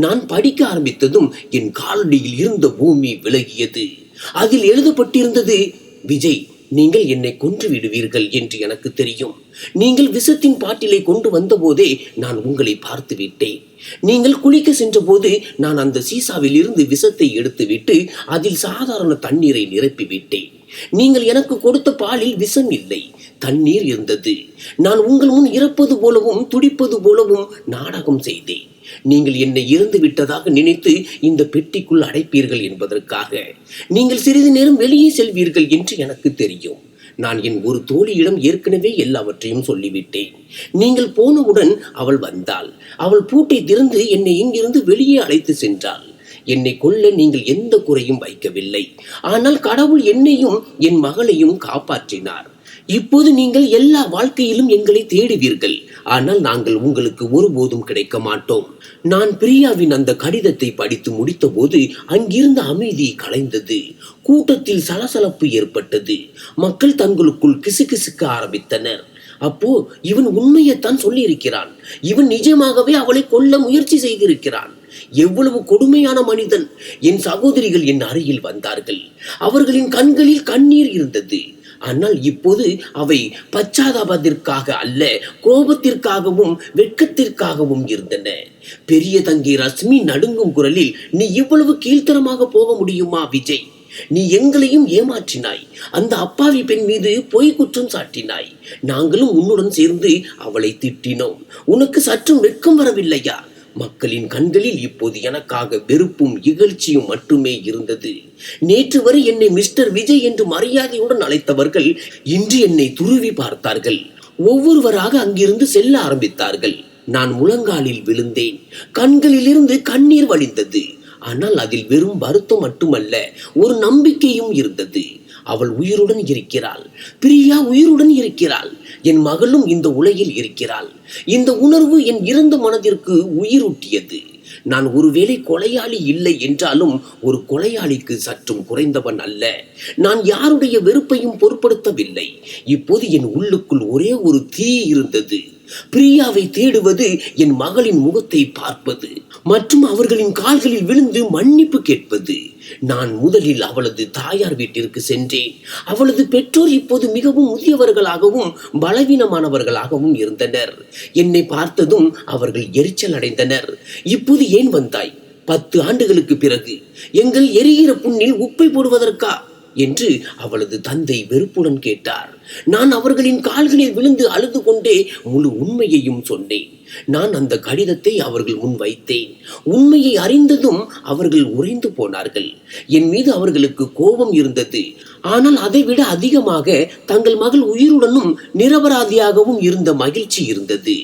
நான் படிக்க ஆரம்பித்ததும் என் காலடியில் இருந்த பூமி விலகியது. அதில் எழுதப்பட்டிருந்தது, விஜய், நீங்கள் என்னை கொன்று விடுவீர்கள் என்று எனக்கு தெரியும். நீங்கள் விஷத்தின் பாட்டிலை கொண்டு வந்த போதே நான் உங்களை பார்த்து விட்டேன். நீங்கள் குளிக்க சென்ற போது நான் அந்த சீசாவில் இருந்து விஷத்தை எடுத்துவிட்டு அதில் சாதாரண தண்ணீரை நிரப்பி விட்டேன். நீங்கள் எனக்கு கொடுத்த பாலில் விஷம் இல்லை, தண்ணீர் இருந்தது. நான் உங்கள் முன் இறப்பது போலவும் துடிப்பது போலவும் நாடகம் செய்தேன். நீங்கள் என்னை இறந்து விட்டதாக நினைத்து இந்த பெட்டிக்குள் அடைப்பீர்கள் என்பதற்காக. நீங்கள் சிறிது நேரம் வெளியே செல்வீர்கள் என்று எனக்கு தெரியும். நான் என் ஒரு தோழியிடம் ஏற்கனவே எல்லாவற்றையும் சொல்லிவிட்டேன். நீங்கள் போனவுடன் அவள் வந்தாள். அவள் பூட்டை திறந்து என்னை இங்கிருந்து வெளியே அழைத்து சென்றாள். என்னை கொல்ல நீங்கள் எந்த குறையும் வைக்கவில்லை. ஆனால் கடவுள் என்னையும் என் மகளையும் காப்பாற்றினார். இப்போது நீங்கள் எல்லா வாழ்க்கையிலும் எங்களை தேடுவீர்கள். ஆனால் நாங்கள் உங்களுக்கு ஒருபோதும் கிடைக்க மாட்டோம். நான் பிரியாவின் அந்த கடிதத்தை படித்து முடித்த போது அங்கிருந்த அமைதி கலைந்தது. கூட்டத்தில் சலசலப்பு ஏற்பட்டது. மக்கள் தங்களுக்குள் கிசுகிசுக்க ஆரம்பித்தனர். அப்போ இவன் உண்மையைத்தான் சொல்லியிருக்கிறான். இவன் நிஜமாகவே அவளை கொல்ல முயற்சி செய்திருக்கிறான். எவ்வளவு கொடுமையான மனிதன்! என் சகோதரிகள் என் அருகில் வந்தார்கள். அவர்களின் கண்களில் கண்ணீர் இருந்தது. ஆனால் இப்போது அவை பச்சாதாபத்திற்காக அல்ல, கோபத்திற்காகவும் வெட்கத்திற்காகவும் இருந்தன. பெரிய தங்கை ரஷ்மி நடுங்கும் குரலில், நீ இவ்வளவு கீழ்த்தரமாக போக முடியுமா விஜய்? நீ எங்களையும் ஏமாற்றினாய். அந்த அப்பாவி பெண் மீது பொய் குற்றம் சாட்டினாய். நாங்களும் உன்னுடன் சேர்ந்து அவளை திட்டினோம். உனக்கு சற்றும் வெட்கம் வரவில்லையா? மக்களின் கண்களில் இப்போது எனக்காக வெறுப்பும் இகழ்ச்சியும் மட்டுமே இருந்தது. நேற்று வரை என்னை மிஸ்டர் விஜய் என்று மரியாதையுடன் அழைத்தவர்கள் இன்று என்னை துருவி பார்த்தார்கள். ஒவ்வொருவராக அங்கிருந்து செல்ல ஆரம்பித்தார்கள். நான் முழங்காலில் விழுந்தேன். கண்களிலிருந்து கண்ணீர் வழிந்தது. ஆனால் அதில் வெறும் வருத்தம் மட்டுமல்ல, ஒரு நம்பிக்கையும் இருந்தது. அவள் உயிருடன் இருக்கிறாள். பிரியா உயிருடன் இருக்கிறாள். என் மகளும் இந்த உலகில் இருக்கிறாள். இந்த உணர்வு என் இறந்த மனதிற்கு உயிரூட்டியது. நான் ஒருவேளை கொலையாளி இல்லை என்றாலும் ஒரு கொலையாளிக்கு சற்றும் குறைந்தவன் அல்ல. நான் யாருடைய வெறுப்பையும் பொருட்படுத்தவில்லை. இப்போது என் உள்ளுக்குள் ஒரே ஒரு தீ இருந்தது. பிரியாவை தேடுவது, என் மகளின் முகத்தை பார்ப்பது மற்றும் அவர்களின் கால்களில் விழுந்து மன்னிப்பு கேட்பது. நான் முதலில் அவளது தாயார் வீட்டிற்கு சென்றேன். அவளது பெற்றோர் இப்போது மிகவும் முதியவர்களாகவும் பலவீனமானவர்களாகவும் இருந்தனர். என்னை பார்த்ததும் அவர்கள் எரிச்சல் அடைந்தனர். இப்போது ஏன் வந்தாய்? 10 ஆண்டுகளுக்கு பிறகு எங்கள் எரிகிற புண்ணில் உப்பை போடுவதற்கா என்று அவளது தந்தை வெறுப்புடன் கேட்டார். நான் அவர்களின் கால்களில் விழுந்து அழுது கொண்டே முழு உண்மையையும் சொன்னேன். நான் அந்த கடிதத்தை அவர்கள் முன் வைத்தேன். உண்மையை அறிந்ததும் அவர்கள் உறைந்து போனார்கள். என் மீது அவர்களுக்கு கோபம் இருந்தது. ஆனால் அதைவிட அதிகமாக தங்கள் மகள் உயிருடனும் நிரபராதியாகவும் இருந்த மகிழ்ச்சி இருந்தது.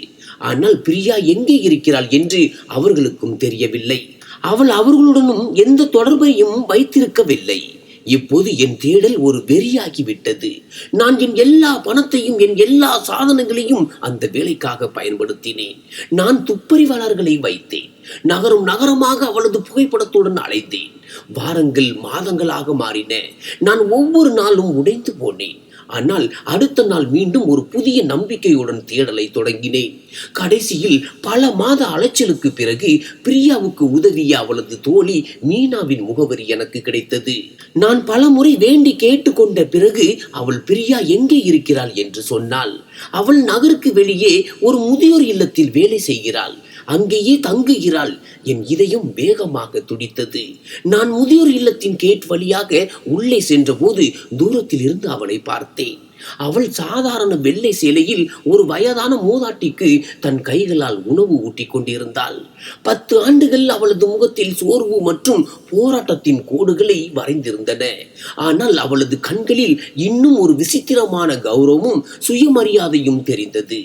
ஆனால் பிரியா எங்கே இருக்கிறாள் என்று அவர்களுக்கும் தெரியவில்லை. அவள் அவர்களுடனும் எந்த தொடர்பையும் வைத்திருக்கவில்லை. இப்போது என் தேடல் ஒரு வெறியாகிவிட்டது. நான் என் எல்லா பணத்தையும் என் எல்லா சாதனங்களையும் அந்த வேலைக்காக பயன்படுத்தினேன். நான் துப்பறிவாளர்களை வைத்தேன். நகரம் நகரமாக அவளது புகைப்படத்துடன் அலைந்தேன். வாரங்கள் மாதங்களாக மாறின. நான் ஒவ்வொரு நாளும் உடைந்து போனேன். ஆனால் அடுத்த நாள் மீண்டும் ஒரு புதிய நம்பிக்கையுடன் தேடலை தொடங்கினேன். கடைசியில் பல மாத அலைச்சலுக்கு பிறகு பிரியாவுக்கு உதவிய அவளது தோழி மீனாவின் முகவரி எனக்கு கிடைத்தது. நான் பல முறை வேண்டி கேட்டுக்கொண்ட பிறகு அவள் பிரியா எங்கே இருக்கிறாள் என்று சொன்னாள். அவள் நகருக்கு வெளியே ஒரு முதியோர் இல்லத்தில் வேலை செய்கிறாள். அங்கேயே தங்குகிறாள். என் இதயம் வேகமாக துடித்தது. நான் முதியோர் இல்லத்தின் கேட் வழியாக உள்ளே சென்றபோது தூரத்தில் இருந்து அவளை பார்த்தேன். அவள் சாதாரண வெள்ளை சேலையில் ஒரு வயதான மூதாட்டிக்கு தன் கைகளால் உணவு ஊட்டி கொண்டிருந்தாள். 10 ஆண்டுகள் அவளது முகத்தில் சோர்வு மற்றும் போராட்டத்தின் கோடுகளை வரைந்திருந்தன. ஆனால் அவளது கண்களில் இன்னும் ஒரு விசித்திரமான கௌரவமும் சுயமரியாதையும் தெரிந்தது.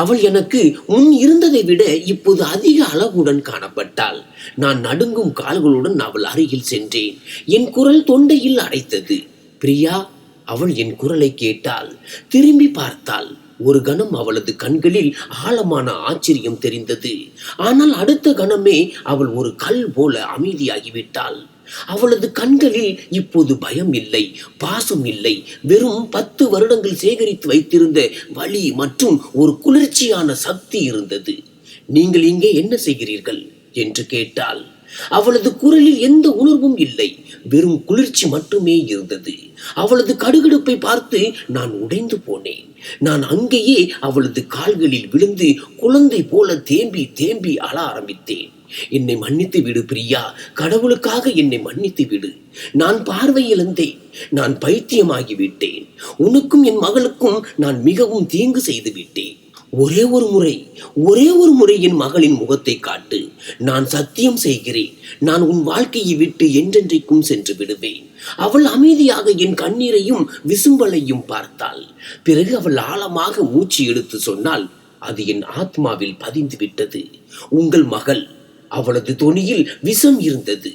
அவள் எனக்கு முன் இருந்ததை விட இப்போது அதிக அழகுடன் காணப்பட்டாள். நான் நடுங்கும் கால்களுடன் அவள் அருகில் சென்றேன். என் குரல் தொண்டையில் அடைத்தது. பிரியா, அவள் என் குரலை கேட்டாள். திரும்பி பார்த்தாள். ஒரு கணம் அவளது கண்களில் ஆழமான ஆச்சரியம் தெரிந்தது. ஆனால் அடுத்த கணமே அவள் ஒரு கல் போல அமைதியாகிவிட்டாள். அவளது கண்களில் இப்போது பயம் இல்லை, பாசம் இல்லை. வெறும் 10 வருடங்கள் சேகரித்து வைத்திருந்த வலி மற்றும் ஒரு குளிர்ச்சியான சக்தி இருந்தது. நீங்கள் இங்கே என்ன செய்கிறீர்கள் என்று கேட்டாள். அவளது குரலில் எந்த உணர்வும் இல்லை, வெறும் குளிர்ச்சி மட்டுமே இருந்தது. அவளது கடுகடுப்பை பார்த்து நான் உடைந்து போனேன். நான் அங்கேயே அவளது கால்களில் விழுந்து குழந்தை போல தேம்பி தேம்பி அழ ஆரம்பித்தேன். என்னை மன்னித்து விடு பிரியா, கடவுளுக்காக என்னை மன்னித்து விடு. நான் பார்வை இழந்தேன், நான் பைத்தியமாகிவிட்டேன். உனக்கும் என் மகளுக்கும் நான் மிகவும் தீங்கு செய்து விட்டேன். ஒரே ஒரு முறை என் மகளின் முகத்தை காட்டு. நான் சத்தியம் செய்கிறேன், நான் உன் வாழ்க்கையை விட்டு என்றென்றைக்கும் சென்று விடுவேன். அவள் அமைதியாக என் கண்ணீரையும் விசும்பலையும் பார்த்தாள். பிறகு அவள் ஆழமாக மூச்சு எடுத்து சொன்னால், அது என் ஆத்மாவில் பதிந்து விட்டது. உங்கள் மகள். அவளது தொனியில் விஷம் இருந்தது.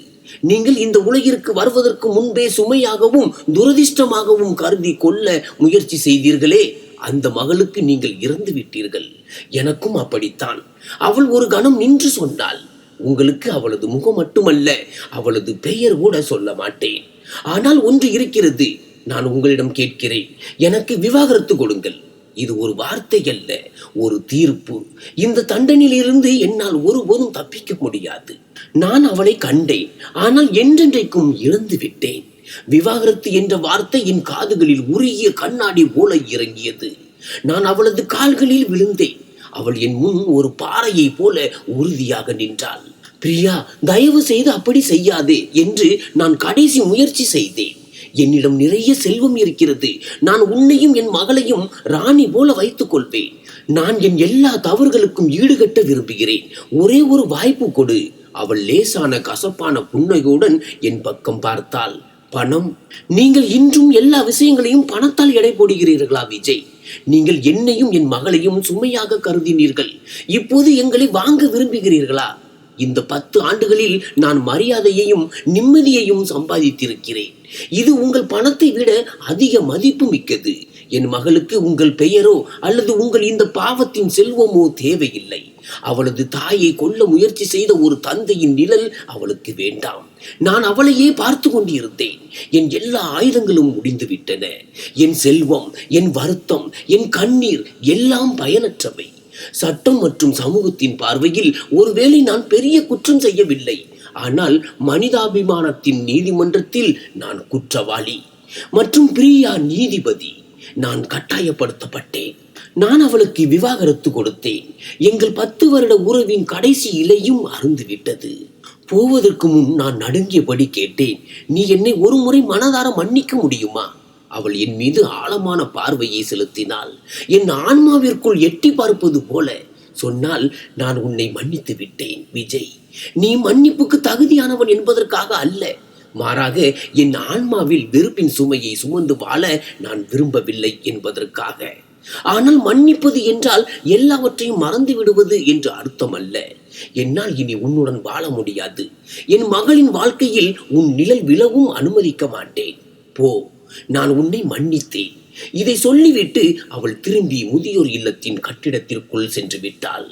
நீங்கள் இந்த உலகிற்கு வருவதற்கு முன்பே சுமையாகவும் துரதிர்ஷ்டமாகவும் கருதி கொள்ள முயற்சி செய்தீர்களே, அந்த மகளுக்கு நீங்கள் இறந்து விட்டீர்கள். எனக்கும் அப்படித்தான். அவள் ஒரு கணம் நின்று சொன்னாள், உங்களுக்கு அவளது முகம் மட்டுமல்ல, அவளது பெயர் கூட சொல்ல மாட்டேன். ஆனால் ஒன்று இருக்கிறது, நான் உங்களிடம் கேட்கிறேன், எனக்கு விவாகரத்து கொடுங்கள். இது ஒரு வார்த்தை அல்ல, ஒரு தீர்ப்பு. இந்த தண்டனையிலிருந்து என்னால் ஒருபோதும் தப்பிக்க முடியாது. நான் அவளை கண்டேன், ஆனால் என்றென்றைக்கும் இழந்து விட்டேன். விவாகரத்து என்ற வார்த்தை என் காதுகளில் உருகிய கண்ணாடி போல இறங்கியது. நான் அவளது கால்களில் விழுந்தேன். அவள் என் முன் ஒரு பாறையை போல உறுதியாக நின்றாள். பிரியா, தயவு செய்து அப்படி செய்யாதே என்று நான் கடைசி முயற்சி செய்தேன். என்னிடம் நிறைய செல்வம் இருக்கிறது. நான் உன்னையும் என் மகளையும் ராணி போல வைத்துக் கொள்வேன். நான் என் எல்லா தவறுகளுக்கும் ஈடுகட்ட விரும்புகிறேன். ஒரே ஒரு வாய்ப்பு கொடு. அவள் லேசான கசப்பான புன்னகையுடன் என் பக்கம் பார்த்தாள். பணம்? நீங்கள் இன்றும் எல்லா விஷயங்களையும் பணத்தால் எடை போடுகிறீர்களா விஜய்? நீங்கள் என்னையும் என் மகளையும் சுமையாக கருதினீர்கள். இப்போது எங்களை வாங்க விரும்புகிறீர்களா? இந்த 10 ஆண்டுகளில் நான் மரியாதையையும் நிம்மதியையும் சம்பாதித்திருக்கிறேன். இது உங்கள் பணத்தை விட அதிக மதிப்பு மிக்கது. என் மகளுக்கு உங்கள் பெயரோ அல்லது உங்கள் இந்த பாவத்தின் செல்வமோ தேவையில்லை. அவளது தாயை கொல்ல முயற்சி செய்த ஒரு தந்தையின் நிழல் அவளுக்கு வேண்டாம். நான் அவளையே பார்த்து கொண்டிருந்தேன். என் எல்லா ஆயுதங்களும் முடிந்து விட்டன. என் செல்வம், என் வருத்தம், என் கண்ணீர் எல்லாம் பயனற்றவை. சட்டம் மற்றும் சமூகத்தின் பார்வையில் ஒருவேளை நான் பெரிய குற்றம் செய்யவில்லை. ஆனால் மனிதாபிமானத்தின் நீதிமன்றத்தில் நான் குற்றவாளி மற்றும் பிரியா நீதிபதி. நான் கட்டாயப்படுத்தப்பட்டேன். நான் அவளுக்கு விவாகரத்து கொடுத்தேன். எங்கள் 10 வருட உறவின் கடைசி இலையும் அருந்துவிட்டது. போவதற்கு முன் நான் நடுங்கியபடி கேட்டேன், நீ என்னை ஒரு முறை மனதார மன்னிக்க முடியுமா? அவள் என் மீது ஆழமான பார்வையை செலுத்தினாள். என் ஆன்மாவிற்குள் எட்டி பார்ப்பது போல சொன்னால், நான் உன்னை மன்னித்து விட்டேன் விஜய். நீ மன்னிப்புக்கு தகுதியானவன் என்பதற்காக அல்ல, மாறாக என் ஆன்மாவில் வெறுப்பின் சுமையை சுமந்து வாழ நான் விரும்பவில்லை என்பதற்காக. ஆனால் மன்னிப்பது என்றால் எல்லாவற்றையும் மறந்து விடுவது என்று அர்த்தம் அல்ல. என்னால் இனி உன்னுடன் வாழ முடியாது. என் மகளின் வாழ்க்கையில் உன் நிழல் விழவும் அனுமதிக்க மாட்டேன். போ, நான் உன்னை மன்னித்தேன். இதை சொல்லிவிட்டு அவள் திரும்பி முதியோர் இல்லத்தின் கட்டிடத்திற்குள் சென்று விட்டாள்.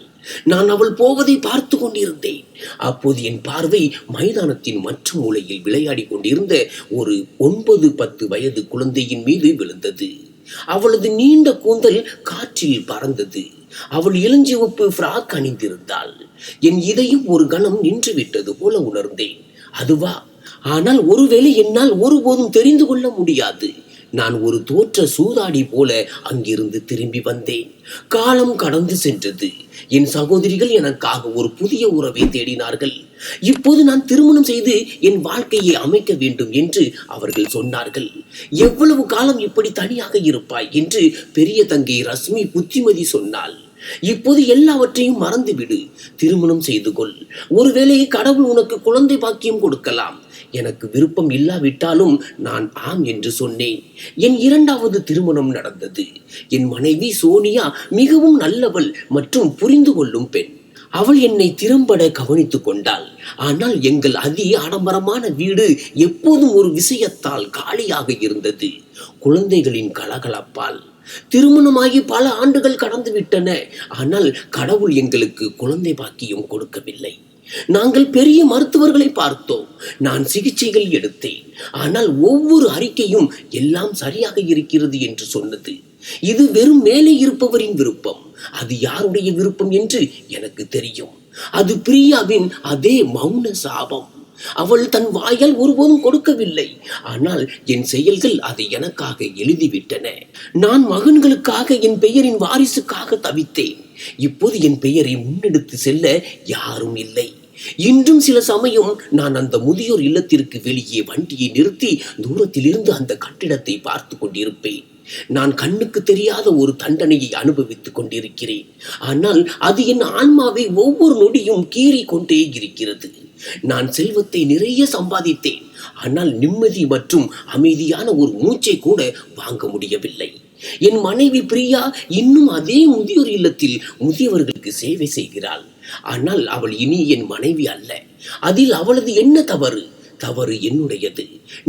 நான் அவள் போவதை பார்த்து கொண்டிருந்தேன். அப்போது என் பார்வை மைதானத்தின் மற்ற மூலையில் விளையாடி கொண்டிருந்த ஒரு 9-10 வயது குழந்தையின் மீது விழுந்தது. அவளது நீண்ட கூந்தல் காற்றில் பறந்தது. அவள் இளஞ்சிவப்பு ஃப்ராக் அணிந்திருந்தாள். என் இதயம் ஒரு கணம் நின்று விட்டது போல உணர்ந்தேன். அதுவா? ஆனால் ஒருவேளை என்னால் ஒருபோதும் தெரிந்து கொள்ள முடியாது. நான் ஒரு தோற்ற சூதாடி போல அங்கிருந்து திரும்பி வந்தேன். காலம் கடந்து சென்றது. என் சகோதரிகள் எனக்காக ஒரு புதிய உறவை தேடினார்கள். இப்போது நான் திருமணம் செய்து என் வாழ்க்கையை அமைக்க வேண்டும் என்று அவர்கள் சொன்னார்கள். எவ்வளவு காலம் இப்படி தனியாக இருப்பாய் என்று பெரிய தங்கை ரஷ்மி புத்திமதி சொன்னாள். இப்போது எல்லாவற்றையும் மறந்துவிடு. திருமணம் செய்து கொள். ஒருவேளை கடவுள் உனக்கு குழந்தை பாக்கியம் கொடுக்கலாம். எனக்கு விருப்பம் இல்லாவிட்டாலும் நான் ஆம் என்று சொன்னேன். என் 2வது திருமணம் நடந்தது. என் மனைவி சோனியா மிகவும் நல்லவள் மற்றும் புரிந்து கொள்ளும் பெண். அவள் என்னை திறம்பட கவனித்துக் கொண்டாள். ஆனால் எங்கள் அதி ஆடம்பரமான வீடு எப்போதும் ஒரு விஷயத்தால் காலியாக இருந்தது. குழந்தைகளின் கலகலப்பால். திருமணமாகி பல ஆண்டுகள் கடந்து விட்டன. ஆனால் கடவுள் எங்களுக்கு குழந்தை பாக்கியம் கொடுக்கவில்லை. நாங்கள் பெரிய மருத்துவர்களை பார்த்தோம். நான் சிகிச்சைகள் எடுத்தேன். ஆனால் ஒவ்வொரு அறிக்கையும் எல்லாம் சரியாக இருக்கிறது என்று சொன்னது. இது வெறும் மேலே இருப்பவரின் விருப்பம். அது யாருடைய விருப்பம் என்று எனக்கு தெரியும். அது பிரியாவின் அதே மௌன சாபம். அவள் தன் வாயால் ஒருபோதும் கொடுக்கவில்லை. ஆனால் என் செயல்கள் அதை எனக்காக எழுதிவிட்டன. நான் மகன்களுக்காக, என் பெயரின் வாரிசுக்காக தவித்தேன். இப்போது என் பெயரை முன்னெடுத்து செல்ல யாரும் இல்லை. இன்றும் சில சமயம் நான் அந்த முதியோர் இல்லத்திற்கு வெளியே வண்டியை நிறுத்தி தூரத்திலிருந்து அந்த கட்டிடத்தை பார்த்து கொண்டிருப்பேன். நான் கண்ணுக்கு தெரியாத ஒரு தண்டனையை அனுபவித்துக் கொண்டிருக்கிறேன். ஆனால் அது என் ஆன்மாவை ஒவ்வொரு நொடியும் கீறி கொண்டே இருக்கிறது. நான் செல்வத்தை நிறைய சம்பாதித்தேன். ஆனால் நிம்மதி மற்றும் அமைதியான ஒரு மூச்சை கூட வாங்க முடியவில்லை. என் மனைவி பிரியா இன்னும் அதே முதியோர் இல்லத்தில் முதியவர்களுக்கு சேவை செய்கிறாள். ஆனால் அவள் இனி என் மனைவி அல்ல. அதில் அவளது என்ன தவறு? தவறு என்னுடையது.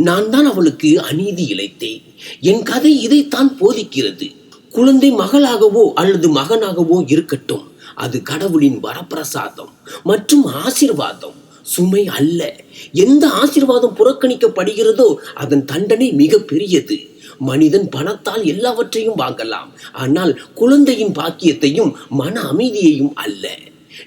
நான் தான் அவளுக்கு அநீதி இழைத்தேன். என் கதை இதைத்தான் போதிக்கிறது. குழந்தை மகளாகவோ அல்லது மகனாகவோ இருக்கட்டும், அது கடவுளின் வரப்பிரசாதம் மற்றும் ஆசீர்வாதம், சுமை அல்ல. எந்த ஆசீர்வாதம் புறக்கணிக்கப்படுகிறதோ அதன் தண்டனை மிக பெரியது. மனிதன் பணத்தால் எல்லாவற்றையும் வாங்கலாம், ஆனால் குழந்தையின் பாக்கியத்தையும் மன அமைதியையும் அல்ல.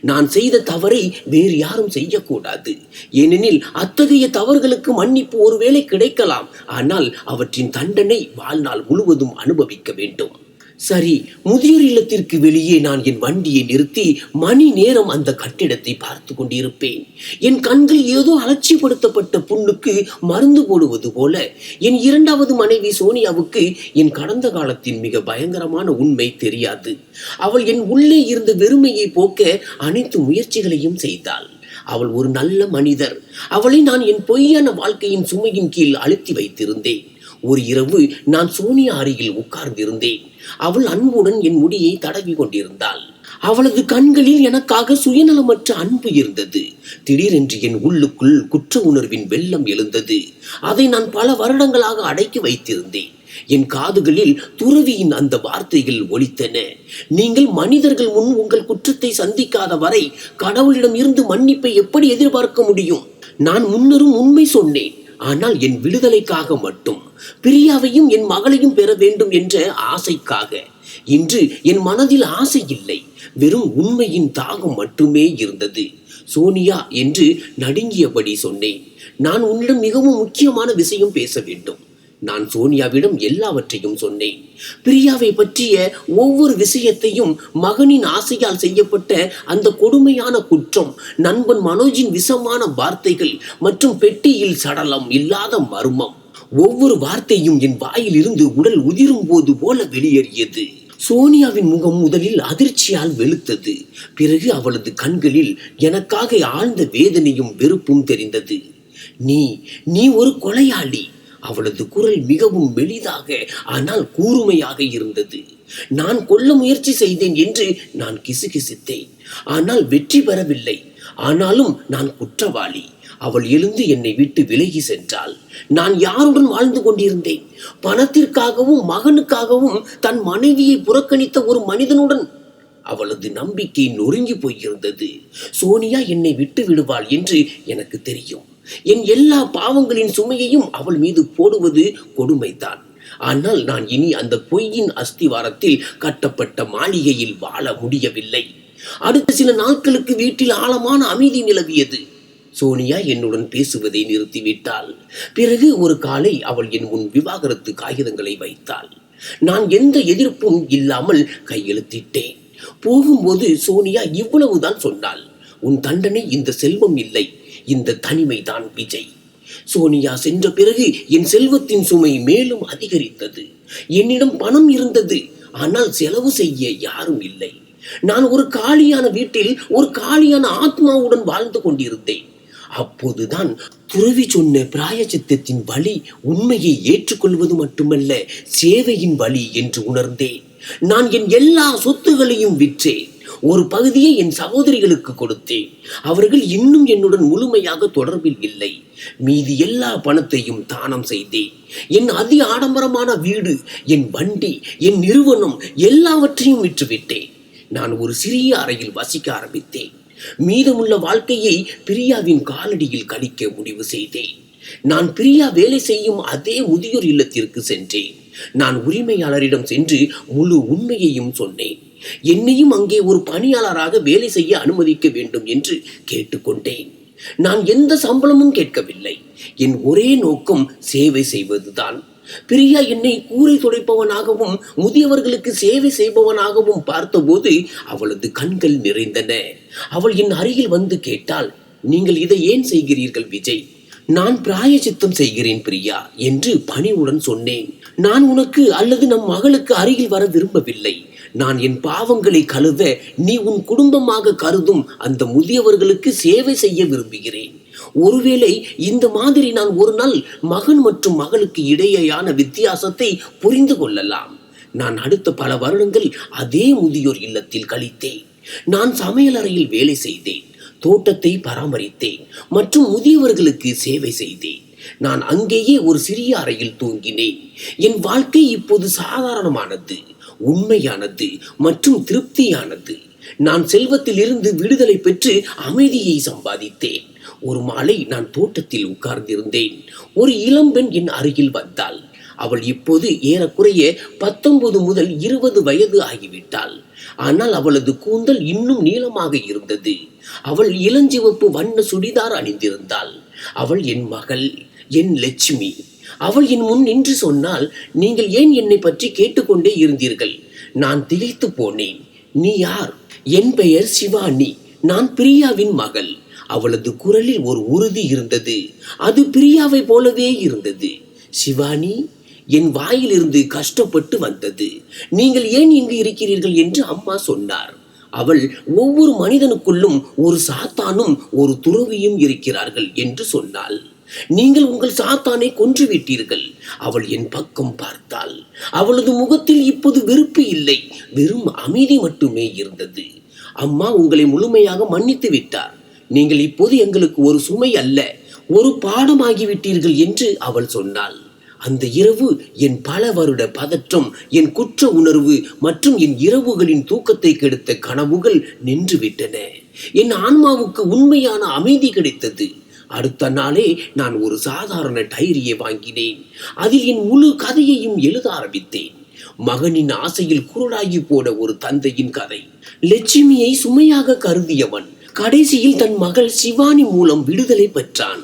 நான் செய்த தவறை வேறு யாரும் செய்யக்கூடாது. ஏனெனில் அத்தகைய தவறுகளுக்கு மன்னிப்பு ஒருவேளை கிடைக்கலாம், ஆனால் அவற்றின் தண்டனை வாழ்நாள் முழுவதும் அனுபவிக்க வேண்டும். சரி, முதியோர் இல்லத்திற்கு வெளியே நான் என் வண்டியை நிறுத்தி மணி நேரம் அந்த கட்டிடத்தை பார்த்து கொண்டிருப்பேன். என் கண்கள் ஏதோ அலட்சியப்படுத்தப்பட்ட புண்ணுக்கு மருந்து போடுவது போல. என் இரண்டாவது மனைவி சோனியாவுக்கு என் கடந்த காலத்தின் மிக பயங்கரமான உண்மை தெரியாது. அவள் என் உள்ளே இருந்த வெறுமையை போக்க அனைத்து முயற்சிகளையும் செய்தாள். அவள் ஒரு நல்ல மனிதர். அவளை நான் என் பொய்யான வாழ்க்கையின் சுமையின் கீழ் அழுத்தி வைத்திருந்தேன். ஒரு இரவு நான் சோனியா அருகில் உட்கார்ந்திருந்தேன். அவள் அன்புடன் என் முடியை தடவி கொண்டிருந்தாள். அவளது கண்களில் எனக்காக சுயநலமற்ற அன்பு இருந்தது. திடீரென்று என் உள்ளுக்குள் குற்ற உணர்வின் வெள்ளம் எழுந்தது. அதை நான் பல வருடங்களாக அடக்கி வைத்திருந்தேன். என் காதுகளில் துறவியின் அந்த வார்த்தைகள் ஒலித்தன. நீங்கள் மனிதர்கள் முன் உங்கள் குற்றத்தை சந்திக்காத வரை கடவுளிடம் இருந்து மன்னிப்பை எப்படி எதிர்பார்க்க முடியும்? நான் முன்னரும் உண்மை சொன்னேன், ஆனால் என் விடுதலைக்காக மட்டும், பிரியாவையும் என் மகளையும் பெற வேண்டும் என்ற ஆசைக்காக. இன்று என் மனதில் ஆசை இல்லை, வெறும் உண்மையின் தாகம் மட்டுமே இருந்தது. சோனியா என்று நடுங்கியபடி சொன்னேன், நான் உன்னிடம் மிகவும் முக்கியமான விஷயம் பேச வேண்டும். நான் சோனியாவிடம் எல்லாவற்றையும் சொன்னேன். பிரியாவை பற்றிய ஒவ்வொரு விஷயத்தையும், மகனின் ஆசையால் செய்யப்பட்ட அந்த கொடுமையான குற்றம், நண்பன் மனோஜின் விஷமான வார்த்தைகள் மற்றும் பெட்டியில் சடலம் இல்லாத மர்மம். ஒவ்வொரு வார்த்தையும் என் வாயில் இருந்து உடல் உதிரும் போது போல வெளியேறியது. சோனியாவின் முகம் முதலில் அதிர்ச்சியால் வெளுத்தது. பிறகு அவளது கண்களில் எனக்காக ஆழ்ந்த வேதனையும் வெறுப்பும் தெரிந்தது. நீ ஒரு கொலையாளி. அவளது குரல் மிகவும் மெலிதாக ஆனால் கூர்மையாக இருந்தது. நான் கொல்ல முயற்சி செய்தேன் என்று நான் கிசுகிசுத்தேன், ஆனால் வெற்றி பெறவில்லை. ஆனாலும் நான் குற்றவாளி. அவள் எழுந்து என்னை விட்டு விலகி சென்றாள். நான் யாருடன் வாழ்ந்து கொண்டிருந்தேன்? பணத்திற்காகவும் மகனுக்காகவும் தன் மனைவியை புறக்கணித்த ஒரு மனிதனுடன். அவளது நம்பிக்கை நொறுங்கி போயிருந்தது. சோனியா என்னை விட்டு விடுவாள் என்று எனக்கு தெரியும். என் எல்லா பாவங்களின் சுமையையும் அவள் மீது போடுவது கொடுமைதான். ஆனால் நான் இனி அந்த பொய்யின் அஸ்திவாரத்தில் கட்டப்பட்ட மாளிகையில் வாழ முடியவில்லை. அடுத்த சில நாட்களுக்கு வீட்டில் ஆழமான அமைதி நிலவியது. சோனியா என்னுடன் பேசுவதை நிறுத்திவிட்டாள். பிறகு ஒரு காலை அவள் என் முன் விவாகரத்து காகிதங்களை வைத்தாள். நான் எந்த எதிர்ப்பும் இல்லாமல் கையெழுத்திட்டேன். போகும்போது சோனியா இவ்வளவுதான் சொன்னாள், உன் தண்டனை இந்த செல்வம் இல்லை, இந்த தனிமைதான் விஜய். சோனியா சென்ற பிறகு என் செல்வத்தின் சுமை மேலும் அதிகரித்தது. என்னிடம் பணம் இருந்தது, ஆனால் செலவு செய்ய யாரும் இல்லை. நான் ஒரு காலியான வீட்டில் ஒரு காலியான ஆத்மாவுடன் வாழ்ந்து கொண்டிருந்தேன். அப்போதுதான் துறவி சொன்ன பிராயச்சித்தத்தின் வழி உண்மையை ஏற்றுக்கொள்வது மட்டுமல்ல, சேவையின் வழி என்று உணர்ந்தேன். நான் என் எல்லா சொத்துகளையும் விற்றேன். ஒரு பகுதியை என் சகோதரிகளுக்கு கொடுத்தேன். அவர்கள் இன்னும் என்னுடன் முழுமையாக தொடர்பில் இல்லை. மீதி எல்லா பணத்தையும் தானம் செய்தேன். என் அதி ஆடம்பரமான வீடு, என் வண்டி, என் நிறுவனம் எல்லாவற்றையும் விற்றுவிட்டேன். நான் ஒரு சிறிய அறையில் வசிக்க ஆரம்பித்தேன். மீதமுள்ள வாழ்க்கையை பிரியாவின் காலடியில் கழிக்க முடிவு செய்தேன். நான் பிரியா வேலை செய்யும் அதே முதியோர் இல்லத்திற்கு சென்றேன். நான் உரிமையாளரிடம் சென்று முழு உண்மையையும் சொன்னேன். என்னையும் அங்கே ஒரு பணியாளராக வேலை செய்ய அனுமதிக்க வேண்டும் என்று கேட்டுக்கொண்டேன். நான் எந்த சம்பளமும் கேட்கவில்லை. என் ஒரே நோக்கம் சேவை செய்வதுதான். பிரியா என்னை கூரை துடைப்பவனாகவும் முதியவர்களுக்கு சேவை செய்பவனாகவும் பார்த்தபோது அவளது கண்கள் நிறைந்தன. அவள் என் அருகில் வந்து கேட்டாள், நீங்கள் இதை ஏன் செய்கிறீர்கள் விஜய்? நான் பிராயச்சித்தம் செய்கிறேன் பிரியா என்று பணிவுடன் சொன்னேன். நான் உனக்கு அல்லது நம் மகளுக்கு அருகில் வர விரும்பவில்லை. நான் என் பாவங்களை கழுவ நீ உன் குடும்பமாக கருதும் அந்த முதியவர்களுக்கு சேவை செய்ய விரும்புகிறேன். ஒருவேளை இந்த மாதிரி நான் ஒரு நாள் மகன் மற்றும் மகளுக்கு இடையேயான வித்தியாசத்தை புரிந்து கொள்ளலாம். நான் அடுத்த பல வருடங்கள் அதே முதியோர் இல்லத்தில் கழித்தேன். நான் சமையலறையில் வேலை செய்தேன், தோட்டத்தை பராமரித்தேன் மற்றும் முதியவர்களுக்கு சேவை செய்தேன். நான் அங்கேயே ஒரு சிறிய அறையில் தூங்கினேன். என் வாழ்க்கை இப்போது சாதாரணமானது, உண்மையானது மற்றும் திருப்தியானது. நான் செல்வத்தில் இருந்து விடுதலை பெற்று அமைதியை சம்பாதித்தேன். ஒரு மாலை நான் தோட்டத்தில் உட்கார்ந்திருந்தேன். ஒரு இளம்பெண் என் அருகில் வந்தாள். அவள் இப்போது ஏறக்குறைய 19 முதல் 20 வயது ஆகிவிட்டாள். ஆனால் அவளது கூந்தல் இன்னும் நீளமாக இருந்தது. அவள் இளஞ்சிவப்பு வண்ண சுடிதார் அணிந்திருந்தாள். அவள் என் மகள், என் லட்சுமி. அவள் என் முன் நின்று சொன்னால், நீங்கள் ஏன் என்னை பற்றி கேட்டுக்கொண்டே இருந்தீர்கள்? நான் திகைத்து போனேன். நீ யார்? என் பெயர் சிவானி. நான் பிரியாவின் மகள். அவளது குரலில் ஒரு உறுதி இருந்தது. அது பிரியாவை போலவே இருந்தது. சிவானி, என் வாயிலிருந்து கஷ்டப்பட்டு வந்தது. நீங்கள் ஏன் இங்கு இருக்கிறீர்கள் என்று அம்மா சொன்னார். அவள், ஒவ்வொரு மனிதனுக்குள்ளும் ஒரு சாத்தானும் ஒரு துறவியும் இருக்கிறார்கள் என்று சொன்னாள். நீங்கள் உங்கள் சாத்தானை கொன்றுவிட்டீர்கள். அவள் என் பக்கம் பார்த்தாள். அவளது முகத்தில் இப்போது வெறுப்பு இல்லை, வெறும் அமைதி மட்டுமே இருந்தது. அம்மா உங்களை முழுமையாக மன்னித்து விட்டார். நீங்கள் இப்போது எங்களுக்கு ஒரு சுமை அல்ல, ஒரு பாடமாகிவிட்டீர்கள் என்று அவள் சொன்னாள். அந்த இரவு என் பல வருட பதற்றம், என் குற்ற உணர்வு மற்றும் என் இரவுகளின் தூக்கத்தை கெடுத்த கனவுகள் நின்றுவிட்டன. என் ஆன்மாவுக்கு உண்மையான அமைதி கிடைத்தது. அடுத்த நாளே நான் ஒரு சாதாரண டைரியை வாங்கினேன். அதில் என் முழு கதையையும் எழுத ஆரம்பித்தேன். மகனின் ஆசையில் குருடாகி போன ஒரு தந்தையின் கதை. லட்சுமியை சுமையாக கருதியவன் கடைசியில் தன் மகள் சிவானி மூலம் விடுதலை பெற்றான்.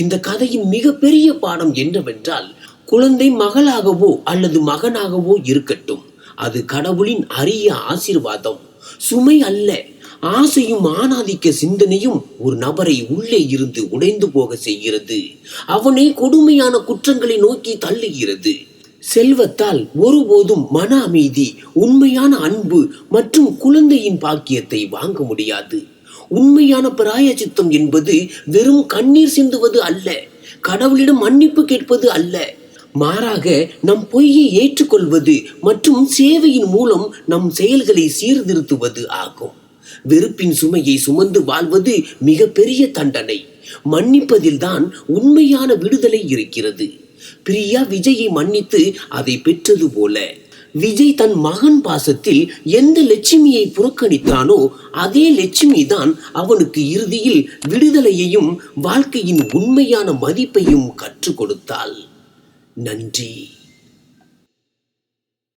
இந்த கதையின் மிகப்பெரிய பாடம் என்னவென்றால், குழந்தை மகளாகவோ அல்லது மகனாகவோ இருக்கட்டும், அது கடவுளின் அரிய ஆசீர்வாதம், சுமை அல்ல. ஆசையும் ஆணாதிக்க சிந்தனையும் ஒரு நபரை உள்ளே இருந்து உடைந்து போக செய்கிறது. அவனை கொடுமையான குற்றங்களை நோக்கி தள்ளுகிறது. செல்வத்தால் ஒருபோதும் மன அமைதி, உண்மையான அன்பு மற்றும் குழந்தையின் பாக்கியத்தை வாங்க முடியாது. உண்மையான பிராயச்சித்தம் என்பது வெறும் கண்ணீர் சிந்துவது அல்ல, கடவுளிடம் மன்னிப்பு கேட்பது அல்ல. மாறாக நம் பொய்யை ஏற்றுக்கொள்வது மற்றும் சேவையின் மூலம் நம் செயல்களை சீர்திருத்துவது ஆகும். வெறுப்பின் சுமையை சுமந்து வாழ்வது மிக பெரிய தண்டனை. மன்னிப்பதில்தான் உண்மையான விடுதலை இருக்கிறது. பிரியா விஜயை மன்னித்து அதை பெற்றது போல, விஜய் தன் மகன் பாசத்தில் எந்த லட்சுமியை புறக்கணித்தானோ அதே லட்சுமி தான் அவனுக்கு இறுதியில் விடுதலையையும் வாழ்க்கையின் உண்மையான மதிப்பையும் கற்றுக் கொடுத்தாள். நன்றி.